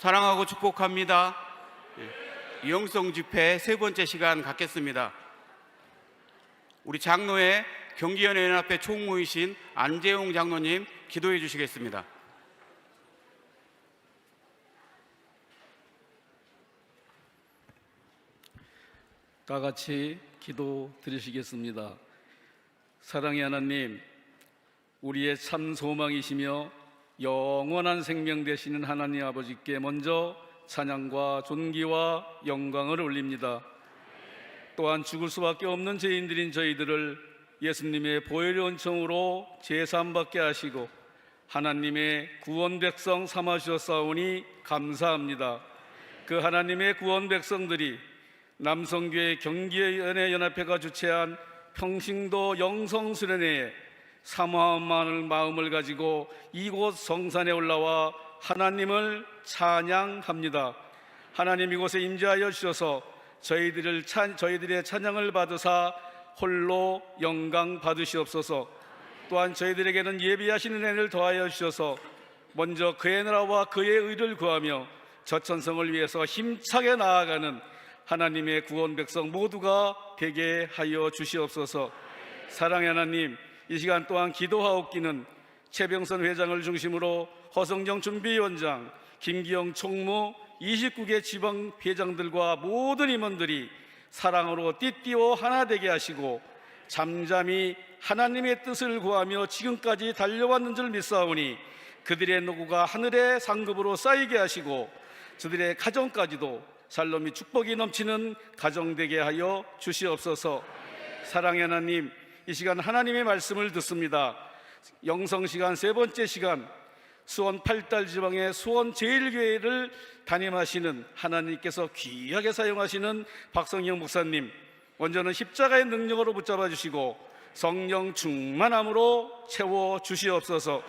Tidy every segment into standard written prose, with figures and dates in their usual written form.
사랑하고 축복합니다. 영성 집회 세 번째 시간 갖겠습니다. 우리 장로회 경기연예연합회 총무이신 안재용 장로님 기도해 주시겠습니다. 다 같이 기도 드리시겠습니다. 사랑의 하나님, 우리의 참 소망이시며 영원한 생명 되시는 하나님 아버지께 먼저 찬양과 존귀와 영광을 올립니다. 또한 죽을 수밖에 없는 죄인들인 저희들을 예수님의 보혈의 은총으로 제사함받게 하시고 하나님의 구원 백성 삼아주셨사오니 감사합니다. 그 하나님의 구원 백성들이 남성교회 경기연예연합회가 주최한 평신도 영성수련회에 사모한 마음을 가지고 이곳 성산에 올라와 하나님을 찬양합니다. 하나님 이곳에 임재하여 주셔서 저희들의 찬양을 받으사 홀로 영광 받으시옵소서. 또한 저희들에게는 예비하시는 은혜를 더하여 주셔서 먼저 그의 나라와 그의 의를 구하며 저천성을 위해서 힘차게 나아가는 하나님의 구원 백성 모두가 되게 하여 주시옵소서. 사랑의 하나님, 이 시간 또한 기도하옵기는 최병선 회장을 중심으로 허성정 준비위원장, 김기영 총무, 29개 지방 회장들과 모든 임원들이 사랑으로 띠띠워 하나 되게 하시고 잠잠히 하나님의 뜻을 구하며 지금까지 달려왔는 줄 믿사오니 그들의 노고가 하늘의 상급으로 쌓이게 하시고 저들의 가정까지도 살롬이 축복이 넘치는 가정 되게 하여 주시옵소서. 사랑의 하나님, 이 시간 하나님의 말씀을 듣습니다. 영성시간 세 번째 시간, 수원 8달 지방의 수원 제일교회를 담임하시는 하나님께서 귀하게 사용하시는 박성영 목사님, 먼저는 십자가의 능력으로 붙잡아 주시고 성령 충만함으로 채워 주시옵소서.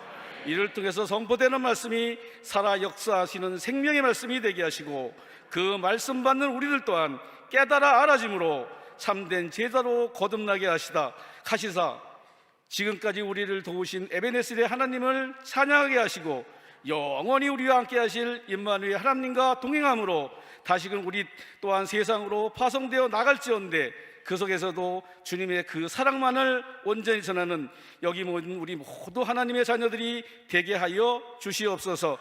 이를 통해서 선포되는 말씀이 살아 역사하시는 생명의 말씀이 되게 하시고 그 말씀 받는 우리들 또한 깨달아 알아짐으로 참된 제자로 거듭나게 하시사 지금까지 우리를 도우신 에베네셀의 하나님을 찬양하게 하시고 영원히 우리와 함께 하실 임마누엘 하나님과 동행함으로 다시금 우리 또한 세상으로 파송되어 나갈지언데 그 속에서도 주님의 그 사랑만을 온전히 전하는 여기 모든 우리 모두 하나님의 자녀들이 되게 하여 주시옵소서.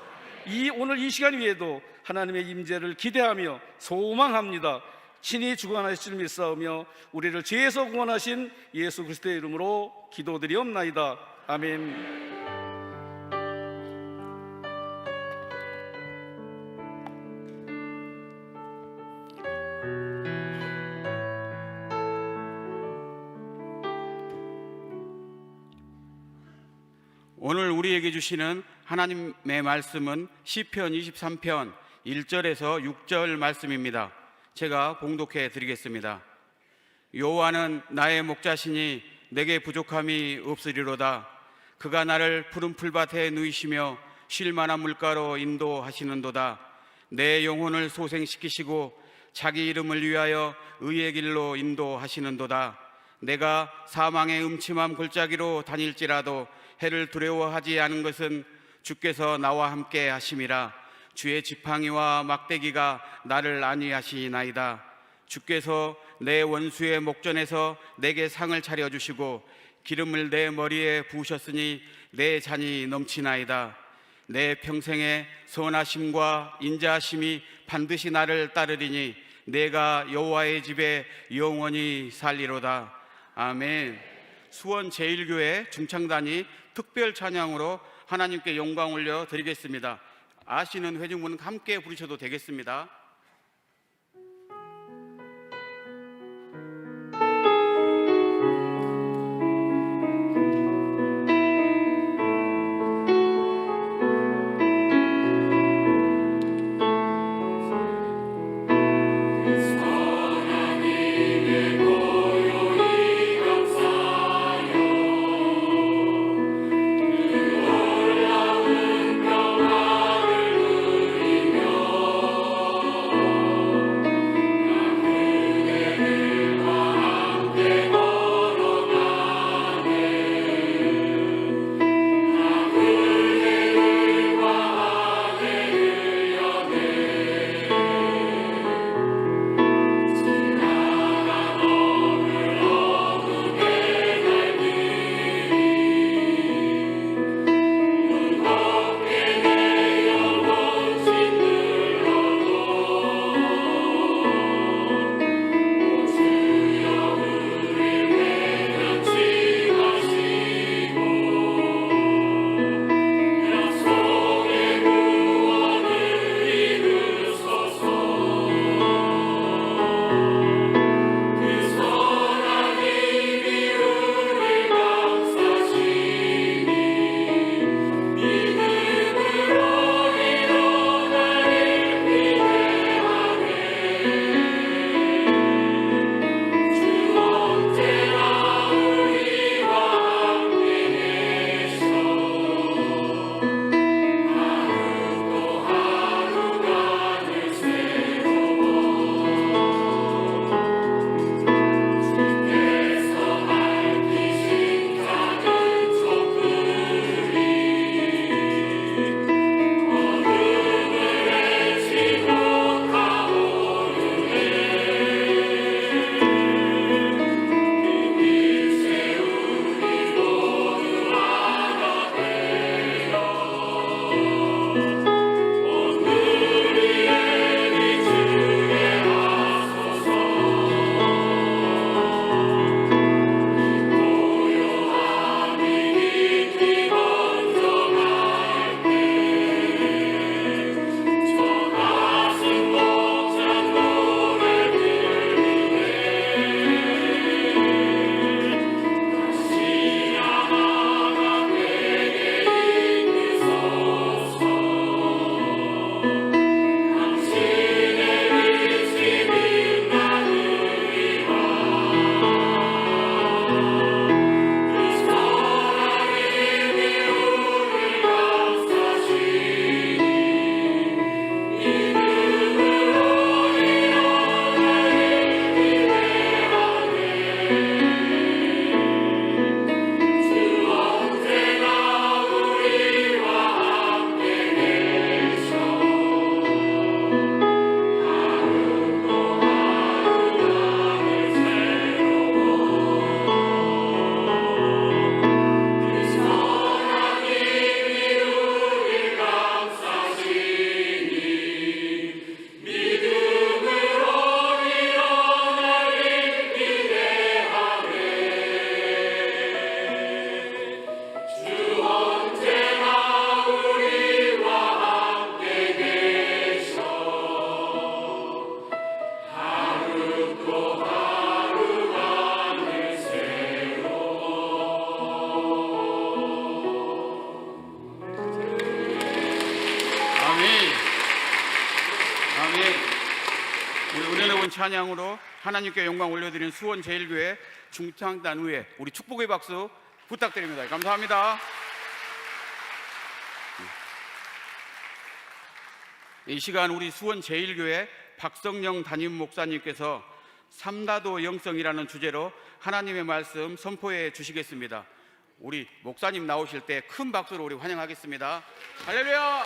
오늘 이 시간 위에도 하나님의 임재를 기대하며 소망합니다. 친히 주관하실 줄 믿사오며 우리를 죄에서 구원하신 예수 그리스도의 이름으로 기도드리옵나이다. 아멘. 오늘 우리에게 주시는 하나님의 말씀은 시편 23편 1절에서 6절 말씀입니다. 제가 봉독해 드리겠습니다. 여호와는 나의 목자시니 내게 부족함이 없으리로다. 그가 나를 푸른 풀밭에 누이시며 쉴 만한 물가로 인도하시는도다. 내 영혼을 소생시키시고 자기 이름을 위하여 의의 길로 인도하시는도다. 내가 사망의 음침한 골짜기로 다닐지라도 해를 두려워하지 않은 것은 주께서 나와 함께 하심이라. 주의 지팡이와 막대기가 나를 안위하시나이다. 주께서 내 원수의 목전에서 내게 상을 차려주시고 기름을 내 머리에 부으셨으니 내 잔이 넘치나이다. 내 평생의 선하심과 인자하심이 반드시 나를 따르리니 내가 여호와의 집에 영원히 살리로다. 아멘. 수원 제일교회 중창단이 특별 찬양으로 하나님께 영광 올려 드리겠습니다. 아시는 회중분은 함께 부르셔도 되겠습니다. 찬양으로 하나님께 영광 올려드리는 수원제일교회 중창단의회 우리 축복의 박수 부탁드립니다. 감사합니다. 이 시간 우리 수원제일교회 박성령 담임 목사님께서 삼다도 영성이라는 주제로 하나님의 말씀 선포해 주시겠습니다. 우리 목사님 나오실 때 큰 박수로 우리 환영하겠습니다. 할렐루야!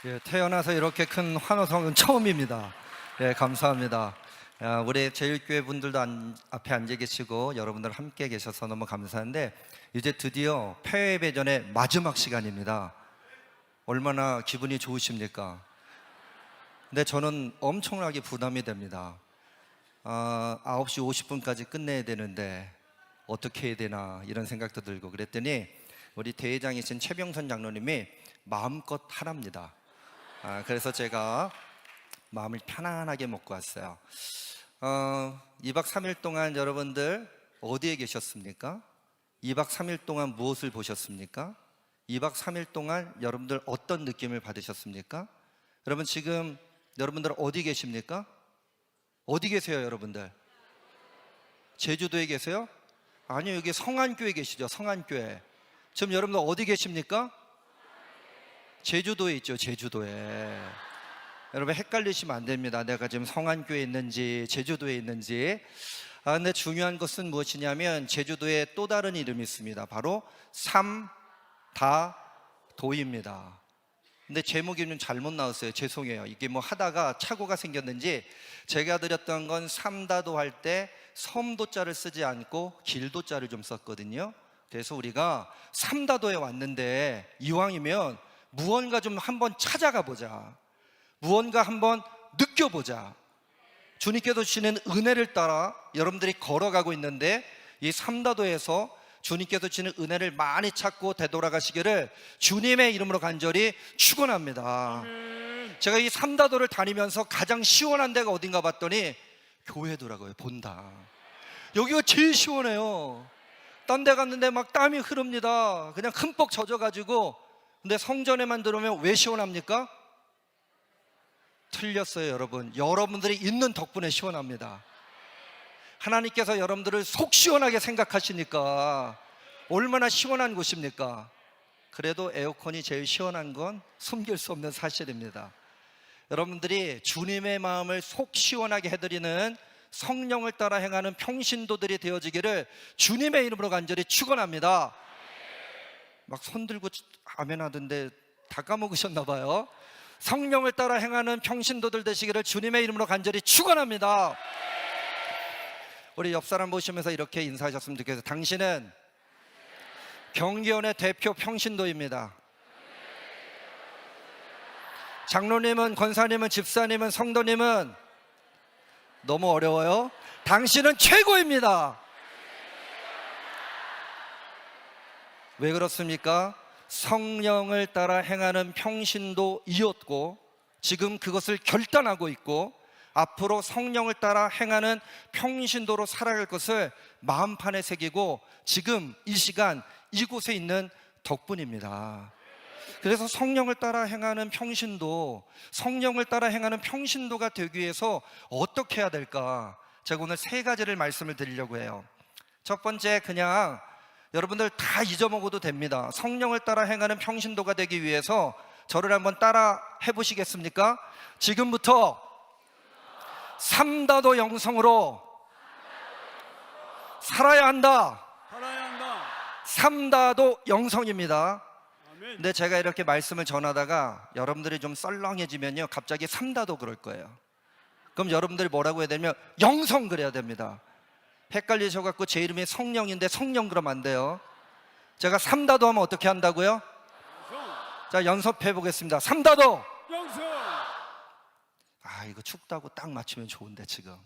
예, 태어나서 이렇게 큰 환호성은 처음입니다. 예, 감사합니다. 우리 제일교회 분들도 앞에 앉아 계시고 여러분들 함께 계셔서 너무 감사한데, 이제 드디어 폐회배전의 마지막 시간입니다. 얼마나 기분이 좋으십니까? 근데 저는 엄청나게 부담이 됩니다. 9시 50분까지 끝내야 되는데 어떻게 해야 되나 이런 생각도 들고 그랬더니 우리 대회장이신 최병선 장로님이 마음껏 하랍니다. 그래서 제가 마음을 편안하게 먹고 왔어요. 2박 3일 동안 여러분들 어디에 계셨습니까? 2박 3일 동안 무엇을 보셨습니까? 2박 3일 동안 여러분들 어떤 느낌을 받으셨습니까? 여러분 지금 여러분들 어디 계십니까? 어디 계세요 여러분들? 제주도에 계세요? 아니요, 여기 성안교에 계시죠. 성안교에. 지금 여러분들 어디 계십니까? 제주도에 있죠. 제주도에. 여러분 헷갈리시면 안 됩니다. 내가 지금 성안교에 있는지 제주도에 있는지. 근데 중요한 것은 무엇이냐면 제주도에 또 다른 이름이 있습니다. 바로 삼다도입니다. 근데 제목이 좀 잘못 나왔어요. 죄송해요. 이게 뭐 하다가 착오가 생겼는지 제가 드렸던 건 삼다도 할 때 섬도자를 쓰지 않고 길도자를 좀 썼거든요. 그래서 우리가 삼다도에 왔는데 이왕이면 무언가 좀 한번 찾아가 보자. 무언가 한번 느껴보자. 주님께서 주시는 은혜를 따라 여러분들이 걸어가고 있는데 이 삼다도에서 주님께서 주시는 은혜를 많이 찾고 되돌아가시기를 주님의 이름으로 간절히 축원합니다. 제가 이 삼다도를 다니면서 가장 시원한 데가 어딘가 봤더니 교회더라고요. 본다. 여기가 제일 시원해요. 딴 데 갔는데 막 땀이 흐릅니다. 그냥 흠뻑 젖어가지고. 근데 성전에만 들어오면 왜 시원합니까? 틀렸어요 여러분. 여러분들이 있는 덕분에 시원합니다. 하나님께서 여러분들을 속 시원하게 생각하시니까 얼마나 시원한 곳입니까? 그래도 에어컨이 제일 시원한 건 숨길 수 없는 사실입니다. 여러분들이 주님의 마음을 속 시원하게 해드리는 성령을 따라 행하는 평신도들이 되어지기를 주님의 이름으로 간절히 축원합니다. 막 손 들고 아멘 하던데 다 까먹으셨나 봐요. 성령을 따라 행하는 평신도들 되시기를 주님의 이름으로 간절히 축원합니다. 우리 옆 사람 보시면서 이렇게 인사하셨으면 좋겠어요. 당신은 경기원의 대표 평신도입니다. 장로님은, 권사님은, 집사님은, 성도님은 너무 어려워요. 당신은 최고입니다. 왜 그렇습니까? 성령을 따라 행하는 평신도이었고 지금 그것을 결단하고 있고 앞으로 성령을 따라 행하는 평신도로 살아갈 것을 마음판에 새기고 지금 이 시간 이곳에 있는 덕분입니다. 그래서 성령을 따라 행하는 평신도, 성령을 따라 행하는 평신도가 되기 위해서 어떻게 해야 될까? 제가 오늘 3가지를 말씀을 드리려고 해요. 첫 번째, 그냥 여러분들 다 잊어먹어도 됩니다. 성령을 따라 행하는 평신도가 되기 위해서 저를 한번 따라 해보시겠습니까? 지금부터 삼다도 영성으로 살아야 한다. 삼다도 영성입니다. 근데 제가 이렇게 말씀을 전하다가 여러분들이 좀 썰렁해지면요 갑자기 삼다도 그럴 거예요. 그럼 여러분들이 뭐라고 해야 되냐면 영성 그래야 됩니다. 헷갈리셔갖고 제 이름이 성령인데 성령 그러면 안 돼요. 제가 삼다도 하면 어떻게 한다고요? 자, 연습해 보겠습니다. 삼다도 영성. 이거 춥다고 딱 맞추면 좋은데 지금.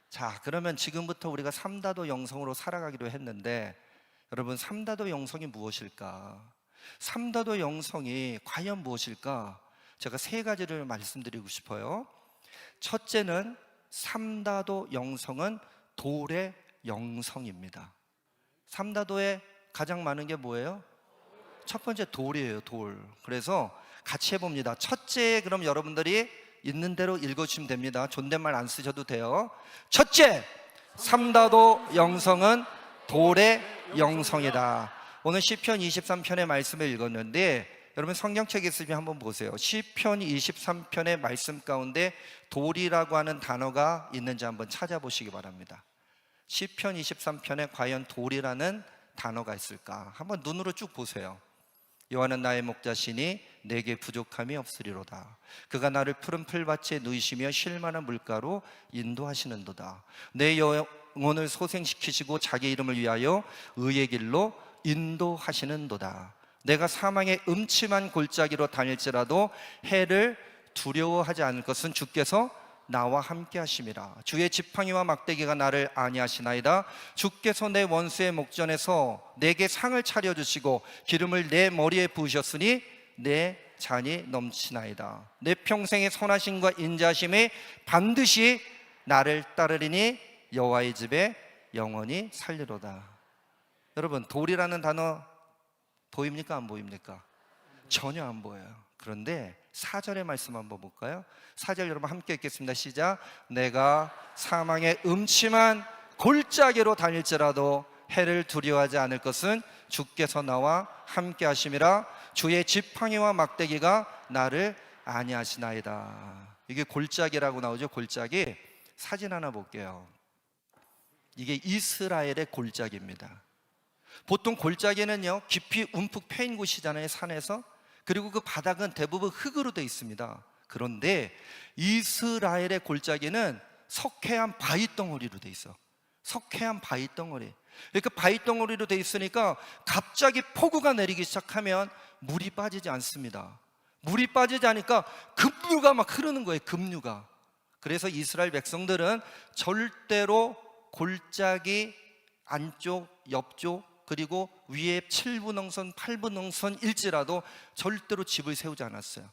자, 그러면 지금부터 우리가 삼다도 영성으로 살아가기로 했는데 여러분 삼다도 영성이 무엇일까? 삼다도 영성이 과연 무엇일까? 제가 3가지를 말씀드리고 싶어요. 첫째는 삼다도 영성은 돌의 영성입니다. 삼다도에 가장 많은 게 뭐예요? 첫 번째 돌이에요, 돌. 그래서 같이 해봅니다. 첫째, 그럼 여러분들이 있는 대로 읽어주시면 됩니다. 존댓말 안 쓰셔도 돼요. 첫째, 삼다도 영성은 돌의 영성이다. 오늘 시편 23편의 말씀을 읽었는데 여러분 성경책에 있으면 한번 보세요. 시편 23편의 말씀 가운데 돌이라고 하는 단어가 있는지 한번 찾아보시기 바랍니다. 시편 23편에 과연 돌이라는 단어가 있을까? 한번 눈으로 쭉 보세요. 여호와는 나의 목자시니 내게 부족함이 없으리로다. 그가 나를 푸른 풀밭에 누이시며 쉴 만한 물가로 인도하시는도다. 내 영혼을 소생시키시고 자기 이름을 위하여 의의 길로 인도하시는도다. 내가 사망의 음침한 골짜기로 다닐지라도 해를 두려워하지 않을 것은 주께서 나와 함께 하심이라. 주의 지팡이와 막대기가 나를 안위하시나이다. 주께서 내 원수의 목전에서 내게 상을 차려주시고 기름을 내 머리에 부으셨으니 내 잔이 넘치나이다. 내 평생의 선하심과 인자하심이 반드시 나를 따르리니 여호와의 집에 영원히 살리로다. 여러분, 돌이라는 단어 보입니까? 안 보입니까? 전혀 안 보여요. 그런데 4절의 말씀 한번 볼까요? 4절 여러분 함께 읽겠습니다. 시작. 내가 사망의 음침한 골짜기로 다닐지라도 해를 두려워하지 않을 것은 주께서 나와 함께 하심이라. 주의 지팡이와 막대기가 나를 안위하시나이다. 이게 골짜기라고 나오죠. 골짜기. 사진 하나 볼게요. 이게 이스라엘의 골짜기입니다. 보통 골짜기는요 깊이 움푹 패인 곳이잖아요, 산에서. 그리고 그 바닥은 대부분 흙으로 되어 있습니다. 그런데 이스라엘의 골짜기는 석회암 바위덩어리로 되어 있어. 석회암 바위덩어리. 그러니까 바위덩어리로 되어 있으니까 갑자기 폭우가 내리기 시작하면 물이 빠지지 않습니다. 물이 빠지지 않으니까 급류가 막 흐르는 거예요, 급류가. 그래서 이스라엘 백성들은 절대로 골짜기 안쪽, 옆쪽, 그리고 위에 7분홍선, 8분홍선일지라도 절대로 집을 세우지 않았어요.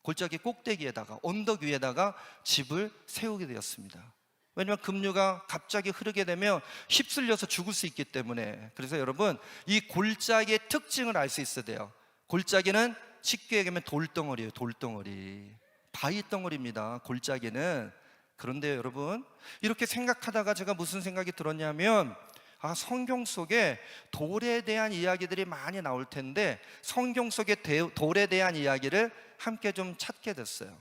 골짜기 꼭대기에다가, 언덕 위에다가 집을 세우게 되었습니다. 왜냐하면 급류가 갑자기 흐르게 되면 휩쓸려서 죽을 수 있기 때문에. 그래서 여러분, 이 골짜기의 특징을 알 수 있어야 돼요. 골짜기는 쉽게 얘기하면 돌덩어리예요. 돌덩어리, 바위덩어리입니다, 골짜기는. 그런데 여러분, 이렇게 생각하다가 제가 무슨 생각이 들었냐면, 성경 속에 돌에 대한 이야기들이 많이 나올 텐데 성경 속에 돌에 대한 이야기를 함께 좀 찾게 됐어요.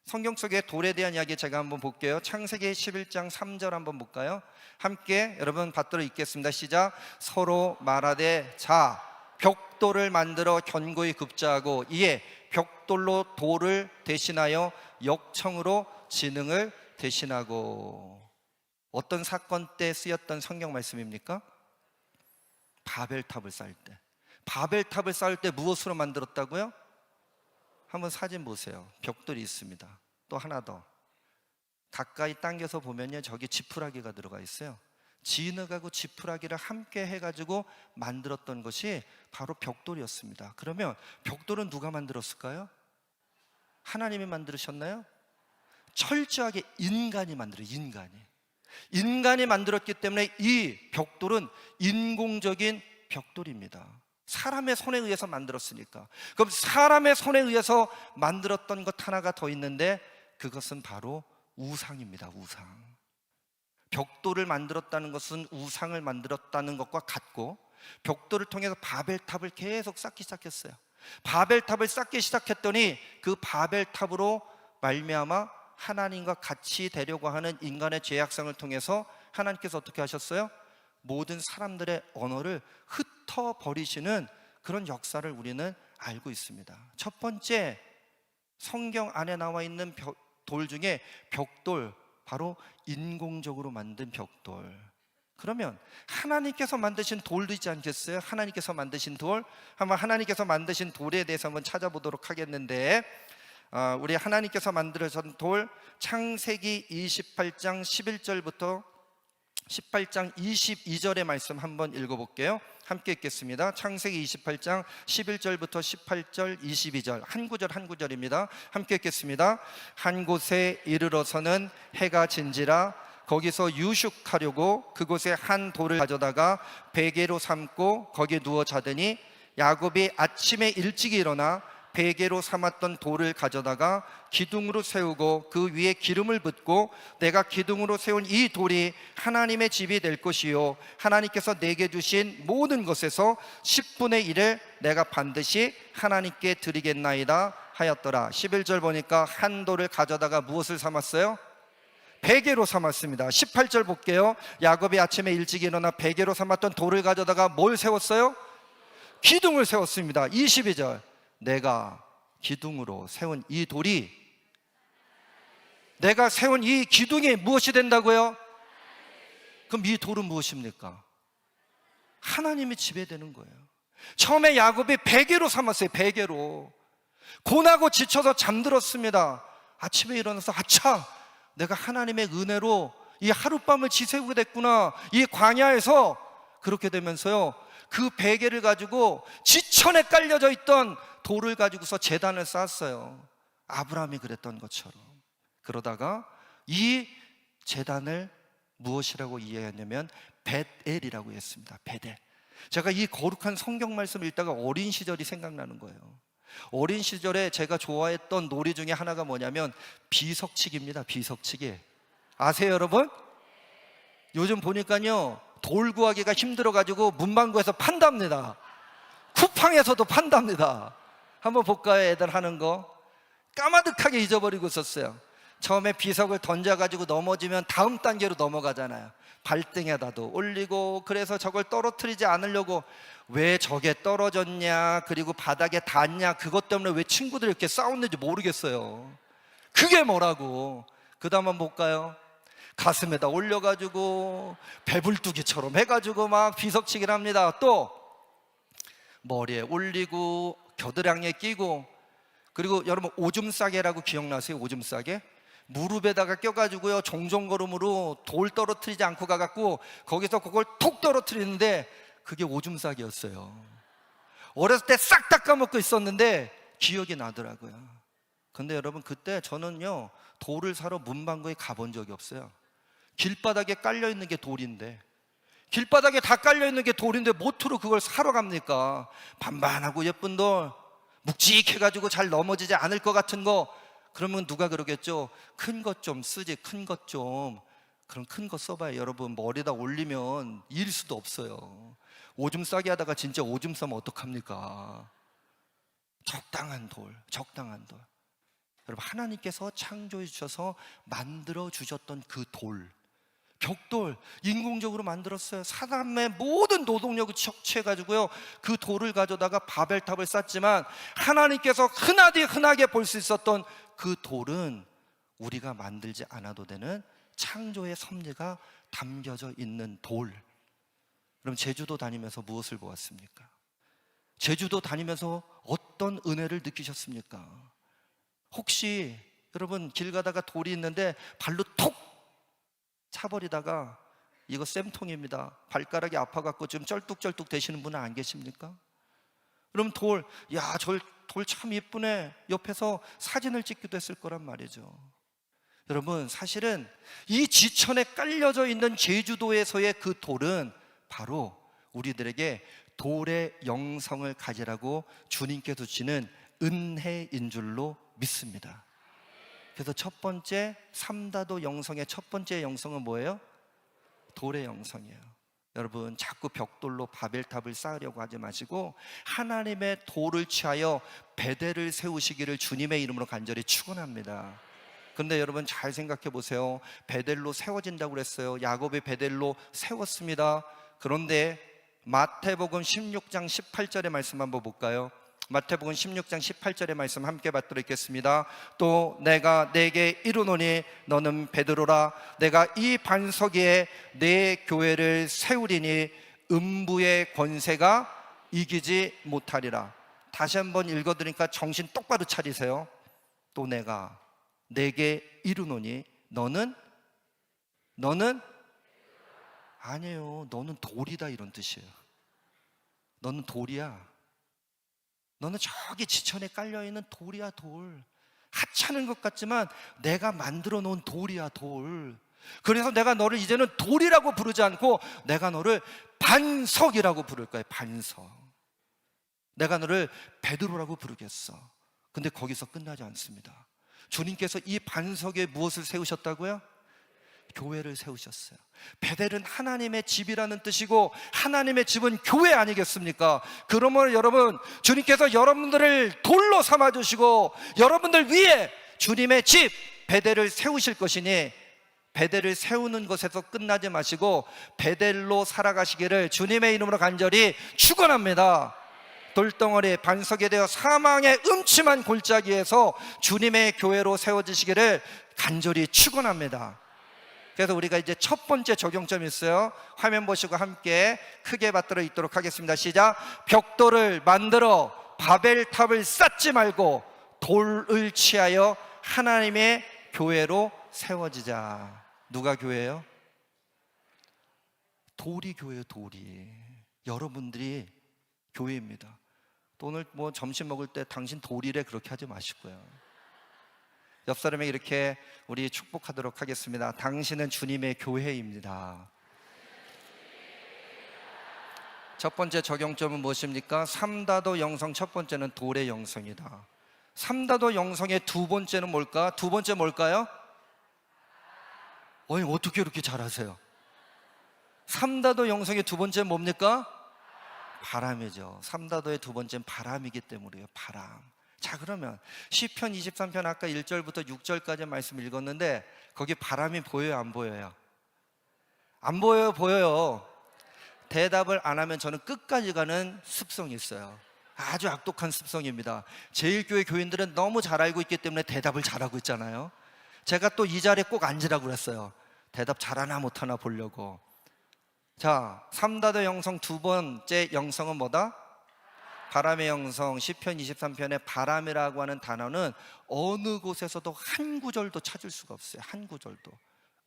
성경 속에 돌에 대한 이야기 제가 한번 볼게요. 창세기 11장 3절 한번 볼까요? 함께 여러분 받들어 읽겠습니다. 시작. 서로 말하되 자 벽돌을 만들어 견고히 굽자하고 이에 벽돌로 돌을 대신하여 역청으로 지능을 대신하고. 어떤 사건 때 쓰였던 성경 말씀입니까? 바벨탑을 쌓을 때. 바벨탑을 쌓을 때 무엇으로 만들었다고요? 한번 사진 보세요. 벽돌이 있습니다. 또 하나 더 가까이 당겨서 보면요, 저기 지푸라기가 들어가 있어요. 진흙하고 지푸라기를 함께 해가지고 만들었던 것이 바로 벽돌이었습니다. 그러면 벽돌은 누가 만들었을까요? 하나님이 만드셨나요? 철저하게 인간이 만들어요. 인간이 만들었기 때문에 이 벽돌은 인공적인 벽돌입니다. 사람의 손에 의해서 만들었으니까. 그럼 사람의 손에 의해서 만들었던 것 하나가 더 있는데 그것은 바로 우상입니다. 우상. 벽돌을 만들었다는 것은 우상을 만들었다는 것과 같고, 벽돌을 통해서 바벨탑을 계속 쌓기 시작했어요. 바벨탑을 쌓기 시작했더니 그 바벨탑으로 말미암아 하나님과 같이 되려고 하는 인간의 죄악성을 통해서 하나님께서 어떻게 하셨어요? 모든 사람들의 언어를 흩어버리시는 그런 역사를 우리는 알고 있습니다. 첫 번째, 성경 안에 나와 있는 돌 중에 벽돌, 바로 인공적으로 만든 벽돌. 그러면 하나님께서 만드신 돌도 있지 않겠어요? 하나님께서 만드신 돌. 한번 하나님께서 만드신 돌에 대해서 한번 찾아보도록 하겠는데, 우리 하나님께서 만들어준 돌, 창세기 28장 11절부터 18장 22절의 말씀 한번 읽어볼게요. 함께 읽겠습니다. 창세기 28장 11절부터 18절 22절 한 구절 한 구절입니다. 함께 읽겠습니다. 한 곳에 이르러서는 해가 진지라 거기서 유숙하려고 그곳에 한 돌을 가져다가 베개로 삼고 거기에 누워 자더니 야곱이 아침에 일찍 일어나 베개로 삼았던 돌을 가져다가 기둥으로 세우고 그 위에 기름을 붓고 내가 기둥으로 세운 이 돌이 하나님의 집이 될 것이요 하나님께서 내게 주신 모든 것에서 10분의 1을 내가 반드시 하나님께 드리겠나이다 하였더라. 11절 보니까 한 돌을 가져다가 무엇을 삼았어요? 베개로 삼았습니다. 18절 볼게요. 야곱이 아침에 일찍 일어나 베개로 삼았던 돌을 가져다가 뭘 세웠어요? 기둥을 세웠습니다. 22절 내가 기둥으로 세운 이 돌이, 내가 세운 이 기둥이 무엇이 된다고요? 그럼 이 돌은 무엇입니까? 하나님이 지배되는 거예요. 처음에 야곱이 베개로 삼았어요. 베개로. 고나고 지쳐서 잠들었습니다. 아침에 일어나서 아차, 내가 하나님의 은혜로 이 하룻밤을 지새우게 됐구나. 이 광야에서. 그렇게 되면서요, 그 베개를 가지고 지천에 깔려져 있던 돌을 가지고서 제단을 쌓았어요. 아브라함이 그랬던 것처럼. 그러다가 이 제단을 무엇이라고 이해했냐면 벳엘이라고 했습니다. 벳엘. 제가 이 거룩한 성경 말씀을 읽다가 어린 시절이 생각나는 거예요. 어린 시절에 제가 좋아했던 놀이 중에 하나가 뭐냐면 비석치기입니다. 비석치기. 아세요, 여러분? 요즘 보니까요, 돌 구하기가 힘들어가지고 문방구에서 판답니다. 쿠팡에서도 판답니다. 한번 볼까요? 애들 하는 거. 까마득하게 잊어버리고 있었어요. 처음에 비석을 던져가지고 넘어지면 다음 단계로 넘어가잖아요. 발등에다도 올리고. 그래서 저걸 떨어뜨리지 않으려고, 왜 저게 떨어졌냐, 그리고 바닥에 닿냐, 그것 때문에 왜 친구들이 이렇게 싸웠는지 모르겠어요. 그게 뭐라고. 그 다음 한번 볼까요? 가슴에다 올려가지고 배불뚝이처럼 해가지고 막 비석치기를 합니다. 또 머리에 올리고 겨드랑이에 끼고. 그리고 여러분 오줌 싸개라고 기억나세요? 오줌 싸개? 무릎에다가 껴가지고요, 종종걸음으로 돌 떨어뜨리지 않고 가갖고 거기서 그걸 톡 떨어뜨리는데 그게 오줌 싸개였어요. 어렸을 때 싹 다 까먹고 있었는데 기억이 나더라고요. 근데 여러분, 그때 저는요, 돌을 사러 문방구에 가본 적이 없어요. 길바닥에 깔려있는 게 돌인데, 길바닥에 다 깔려있는 게 돌인데 모트로 그걸 사러 갑니까? 반반하고 예쁜 돌, 묵직해가지고 잘 넘어지지 않을 것 같은 거. 그러면 누가 그러겠죠? 큰 것 좀 쓰지, 큰 것 좀. 그럼 큰 거 써봐요. 여러분, 머리에다 올리면 이길 수도 없어요. 오줌 싸게 하다가 진짜 오줌 싸면 어떡합니까? 적당한 돌, 적당한 돌. 여러분, 하나님께서 창조해 주셔서 만들어 주셨던 그 돌, 벽돌, 인공적으로 만들었어요. 사람의 모든 노동력을 척취해가지고요, 그 돌을 가져다가 바벨탑을 쌓지만 하나님께서 흔하게 볼 수 있었던 그 돌은 우리가 만들지 않아도 되는 창조의 섭리가 담겨져 있는 돌. 그럼 제주도 다니면서 무엇을 보았습니까? 제주도 다니면서 어떤 은혜를 느끼셨습니까? 혹시 여러분 길 가다가 돌이 있는데 발로 톡 차버리다가 이거 쌤통입니다, 발가락이 아파갖고 좀 쩔뚝쩔뚝 되시는 분은 안 계십니까? 그럼 돌, 야, 저 돌 참 예쁘네, 옆에서 사진을 찍기도 했을 거란 말이죠. 여러분, 사실은 이 지천에 깔려져 있는 제주도에서의 그 돌은 바로 우리들에게 돌의 영성을 가지라고 주님께서 주시는 은혜인 줄로 믿습니다. 그래서 첫 번째, 삼다도 영성의 첫 번째 영성은 뭐예요? 돌의 영성이에요. 여러분, 자꾸 벽돌로 바벨탑을 쌓으려고 하지 마시고 하나님의 돌을 취하여 베델을 세우시기를 주님의 이름으로 간절히 축원합니다. 그런데 여러분 잘 생각해 보세요. 베델로 세워진다고 그랬어요. 야곱이 베델로 세웠습니다. 그런데 마태복음 16장 18절의 말씀 한번 볼까요? 마태복음 16장 18절의 말씀 함께 받도록 있겠습니다. 또 내가 내게 이르노니 너는 베드로라. 내가 이 반석 위에 내 교회를 세우리니 음부의 권세가 이기지 못하리라. 다시 한번 읽어드리니까 정신 똑바로 차리세요. 또 내가 내게 이르노니 너는 아니에요. 너는 돌이다, 이런 뜻이에요. 너는 돌이야. 너는 저기 지천에 깔려있는 돌이야, 돌. 하찮은 것 같지만 내가 만들어 놓은 돌이야, 돌. 그래서 내가 너를 이제는 돌이라고 부르지 않고 내가 너를 반석이라고 부를 거야, 반석. 내가 너를 베드로라고 부르겠어. 근데 거기서 끝나지 않습니다. 주님께서 이 반석에 무엇을 세우셨다고요? 교회를 세우셨어요. 베델은 하나님의 집이라는 뜻이고 하나님의 집은 교회 아니겠습니까? 그러면 여러분, 주님께서 여러분들을 돌로 삼아주시고 여러분들 위에 주님의 집 베델을 세우실 것이니 베델을 세우는 것에서 끝나지 마시고 베델로 살아가시기를 주님의 이름으로 간절히 축원합니다. 돌덩어리 반석에 대어 사망의 음침한 골짜기에서 주님의 교회로 세워지시기를 간절히 축원합니다. 그래서 우리가 이제 첫 번째 적용점이 있어요. 화면 보시고 함께 크게 받들어 읽도록 하겠습니다. 시작. 벽돌을 만들어 바벨탑을 쌓지 말고 돌을 취하여 하나님의 교회로 세워지자. 누가 교회예요? 돌이 교회예요. 돌이. 여러분들이 교회입니다. 또 오늘 뭐 점심 먹을 때 당신 돌이래 그렇게 하지 마시고요. 옆 사람에게 이렇게 우리 축복하도록 하겠습니다. 당신은 주님의 교회입니다. 첫 번째 적용점은 무엇입니까? 삼다도 영성 첫 번째는 돌의 영성이다. 삼다도 영성의 두 번째는 뭘까? 두 번째 뭘까요? 어떻게 이렇게 잘하세요? 삼다도 영성의 두 번째 뭡니까? 바람이죠. 삼다도의 두 번째는 바람이기 때문이에요. 바람. 자, 그러면 시편 23편 아까 1절부터 6절까지 말씀 읽었는데 거기 바람이 보여요, 안 보여요? 안 보여요, 보여요? 대답을 안 하면 저는 끝까지 가는 습성이 있어요. 아주 악독한 습성입니다. 제일교회 교인들은 너무 잘 알고 있기 때문에 대답을 잘하고 있잖아요. 제가 또 이 자리에 꼭 앉으라고 그랬어요. 대답 잘하나 못하나 보려고. 자, 삼다도 영성 두 번째 영성은 뭐다? 바람의 영성. 시편 23편에 바람이라고 하는 단어는 어느 곳에서도 한 구절도 찾을 수가 없어요. 한 구절도.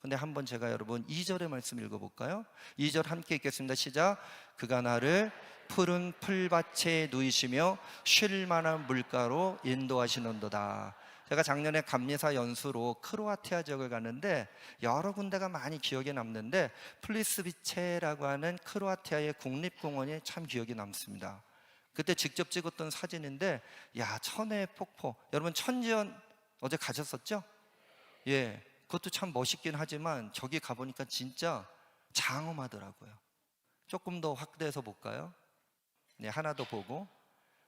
근데 한번 제가 여러분 2절의 말씀 읽어볼까요? 2절 함께 읽겠습니다. 시작. 그가 나를 푸른 풀밭에 누이시며 쉴 만한 물가로 인도하시는도다. 제가 작년에 감리사 연수로 크로아티아 지역을 갔는데 여러 군데가 많이 기억에 남는데 플리스비체라고 하는 크로아티아의 국립공원이 참 기억에 남습니다. 그때 직접 찍었던 사진인데, 야, 천혜의 폭포. 여러분 천지연 어제 가셨었죠? 예, 그것도 참 멋있긴 하지만 저기 가보니까 진짜 장엄하더라고요. 조금 더 확대해서 볼까요? 네, 하나 더 보고.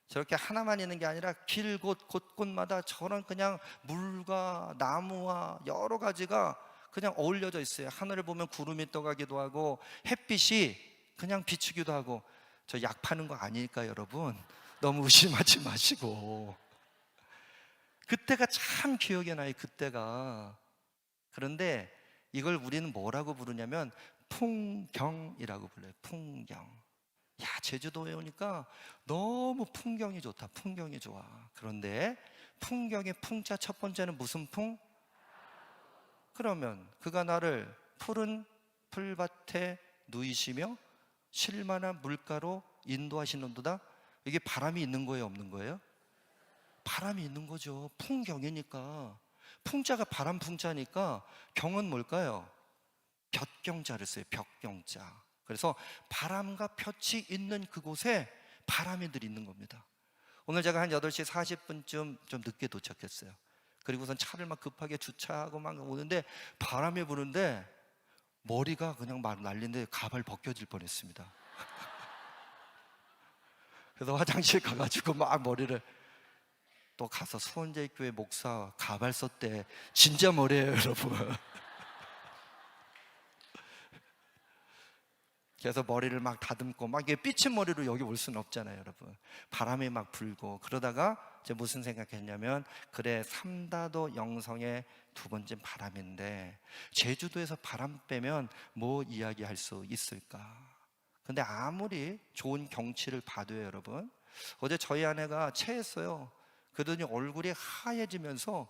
저렇게 하나만 있는 게 아니라 길 곳곳마다 저런 그냥 물과 나무와 여러 가지가 그냥 어울려져 있어요. 하늘을 보면 구름이 떠가기도 하고 햇빛이 그냥 비추기도 하고. 저 약 파는 거 아닐까 여러분? 너무 의심하지 마시고. 그때가 참 기억에 나요. 그때가. 그런데 이걸 우리는 뭐라고 부르냐면 풍경이라고 불러요. 풍경. 야, 제주도에 오니까 너무 풍경이 좋다. 풍경이 좋아. 그런데 풍경의 풍자 첫 번째는 무슨 풍? 그러면 그가 나를 푸른 풀밭에 누이시며 쉴만한 물가로 인도하시는도다. 이게 바람이 있는 거예요, 없는 거예요? 바람이 있는 거죠. 풍경이니까. 풍자가 바람 풍자니까 경은 뭘까요? 볕경자를 써요. 볕경자. 그래서 바람과 볕이 있는 그곳에 바람이 늘 있는 겁니다. 오늘 제가 한 8시 40분쯤 좀 늦게 도착했어요. 그리고선 차를 막 급하게 주차하고 막 오는데 바람이 부는데 머리가 그냥 막 날리는데 가발 벗겨질 뻔했습니다. 그래서 화장실 가가지고 막 머리를 또 가서 수원제일교회 목사 가발 썼대. 진짜 머리예요, 여러분. 그래서 머리를 막 다듬고 막 이게 삐친 머리로 여기 올 수는 없잖아요, 여러분. 바람이 막 불고. 그러다가 이제 무슨 생각했냐면, 그래, 삼다도 영성의 두 번째 바람인데 제주도에서 바람 빼면 뭐 이야기할 수 있을까? 근데 아무리 좋은 경치를 봐도요, 여러분, 어제 저희 아내가 체했어요. 그러더니 얼굴이 하얘지면서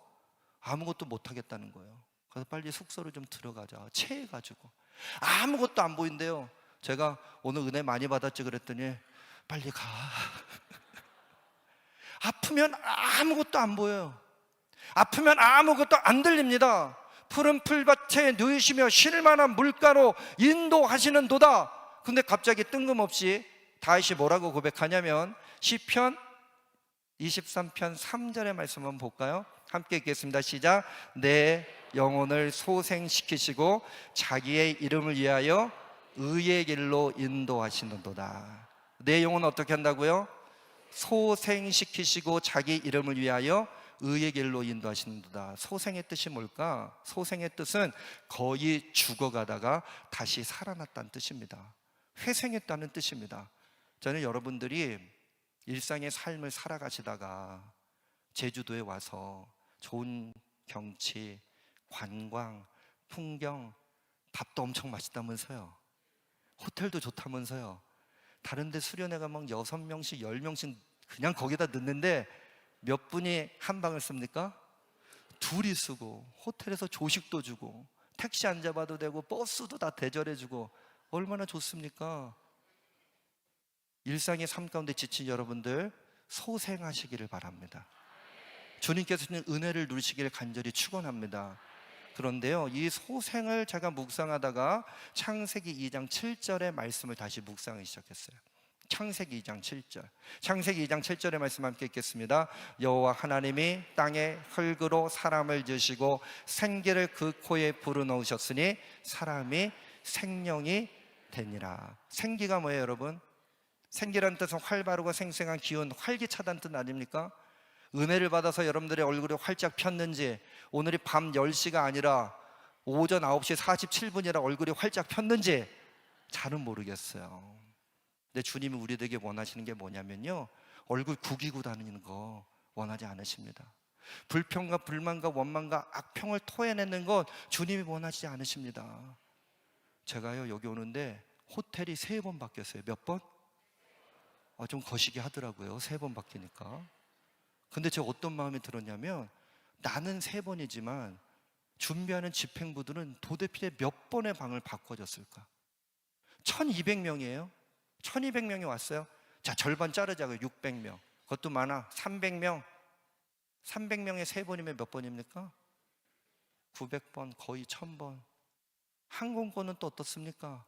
아무것도 못하겠다는 거예요. 그래서 빨리 숙소로 좀 들어가자. 체해가지고 아무것도 안 보인대요. 제가 오늘 은혜 많이 받았지 그랬더니 빨리 가. 아프면 아무것도 안 보여요. 아프면 아무것도 안 들립니다. 푸른 풀밭에 누이시며 쉴만한 물가로 인도하시는 도다. 근데 갑자기 뜬금없이 다윗이 뭐라고 고백하냐면 시편 23편 3절의 말씀 한번 볼까요? 함께 읽겠습니다. 시작. 내 영혼을 소생시키시고 자기의 이름을 위하여 의의 길로 인도하시는도다. 내 영혼을 어떻게 한다고요? 소생시키시고 자기 이름을 위하여 의의 길로 인도하시는도다. 소생의 뜻이 뭘까? 소생의 뜻은 거의 죽어가다가 다시 살아났다는 뜻입니다. 회생했다는 뜻입니다. 저는 여러분들이 일상의 삶을 살아가시다가 제주도에 와서 좋은 경치, 관광, 풍경, 밥도 엄청 맛있다면서요, 호텔도 좋다면서요, 다른 데 수련회 가면 6명씩 10명씩 그냥 거기다 넣는데 몇 분이 한 방을 씁니까? 둘이 쓰고 호텔에서 조식도 주고 택시 안 잡아도 되고 버스도 다 대절해 주고 얼마나 좋습니까? 일상의 삶 가운데 지친 여러분들 소생하시기를 바랍니다. 주님께서는 은혜를 누리시기를 간절히 축원합니다. 그런데요, 이 소생을 제가 묵상하다가 창세기 2장 7절의 말씀을 다시 묵상하기 시작했어요. 창세기 2장 7절. 창세기 2장 7절의 말씀 함께 읽겠습니다. 여호와 하나님이 땅에 흙으로 사람을 지으시고 생기를 그 코에 불어넣으셨으니 사람이 생명이 되니라. 생기가 뭐예요, 여러분? 생기라는 뜻은 활바르고 생생한 기운, 활기차다는 뜻 아닙니까? 은혜를 받아서 여러분들의 얼굴이 활짝 폈는지, 오늘이 밤 10시가 아니라 오전 9시 47분이라 얼굴이 활짝 폈는지 잘은 모르겠어요. 근데 주님이 우리에게 원하시는 게 뭐냐면요, 얼굴 구기고 다니는 거 원하지 않으십니다. 불평과 불만과 원망과 악평을 토해내는 것 주님이 원하지 않으십니다. 제가요, 여기 오는데 호텔이 3번 바뀌었어요. 몇 번? 좀 거시기 하더라고요. 3번 바뀌니까. 근데 제가 어떤 마음이 들었냐면, 나는 3번이지만 준비하는 집행부들은 도대체 몇 번의 방을 바꿔줬을까? 1200명이에요 1200명이 왔어요. 자, 절반 자르자고요. 600명. 그것도 많아. 300명 300명에 3번이면 몇 번입니까? 900번, 거의 1000번. 항공권은 또 어떻습니까?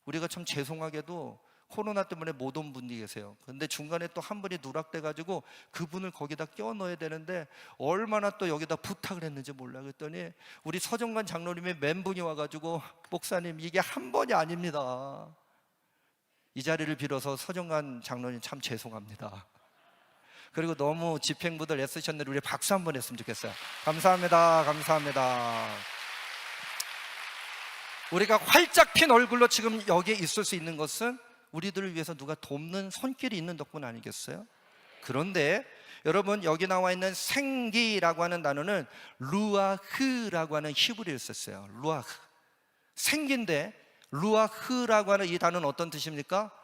우리가 참 죄송하게도 코로나 때문에 못 온 분이 계세요. 근데 중간에 또 한 분이 누락돼가지고 그분을 거기다 껴 넣어야 되는데 얼마나 또 여기다 부탁을 했는지 몰라. 그랬더니 우리 서정관 장로님의 멘분이 와가지고, 목사님 이게 한 번이 아닙니다. 이 자리를 빌어서 서정관 장로님 참 죄송합니다. 그리고 너무 집행부들 애쓰셨는데 우리 박수 한번 했으면 좋겠어요. 감사합니다. 감사합니다. 우리가 활짝 핀 얼굴로 지금 여기에 있을 수 있는 것은 우리들을 위해서 누가 돕는 손길이 있는 덕분 아니겠어요? 그런데 여러분, 여기 나와 있는 생기라고 하는 단어는 루아흐라고 하는 히브리어를 썼어요. 루아흐, 생기인데 루아흐라고 하는 이 단어는 어떤 뜻입니까?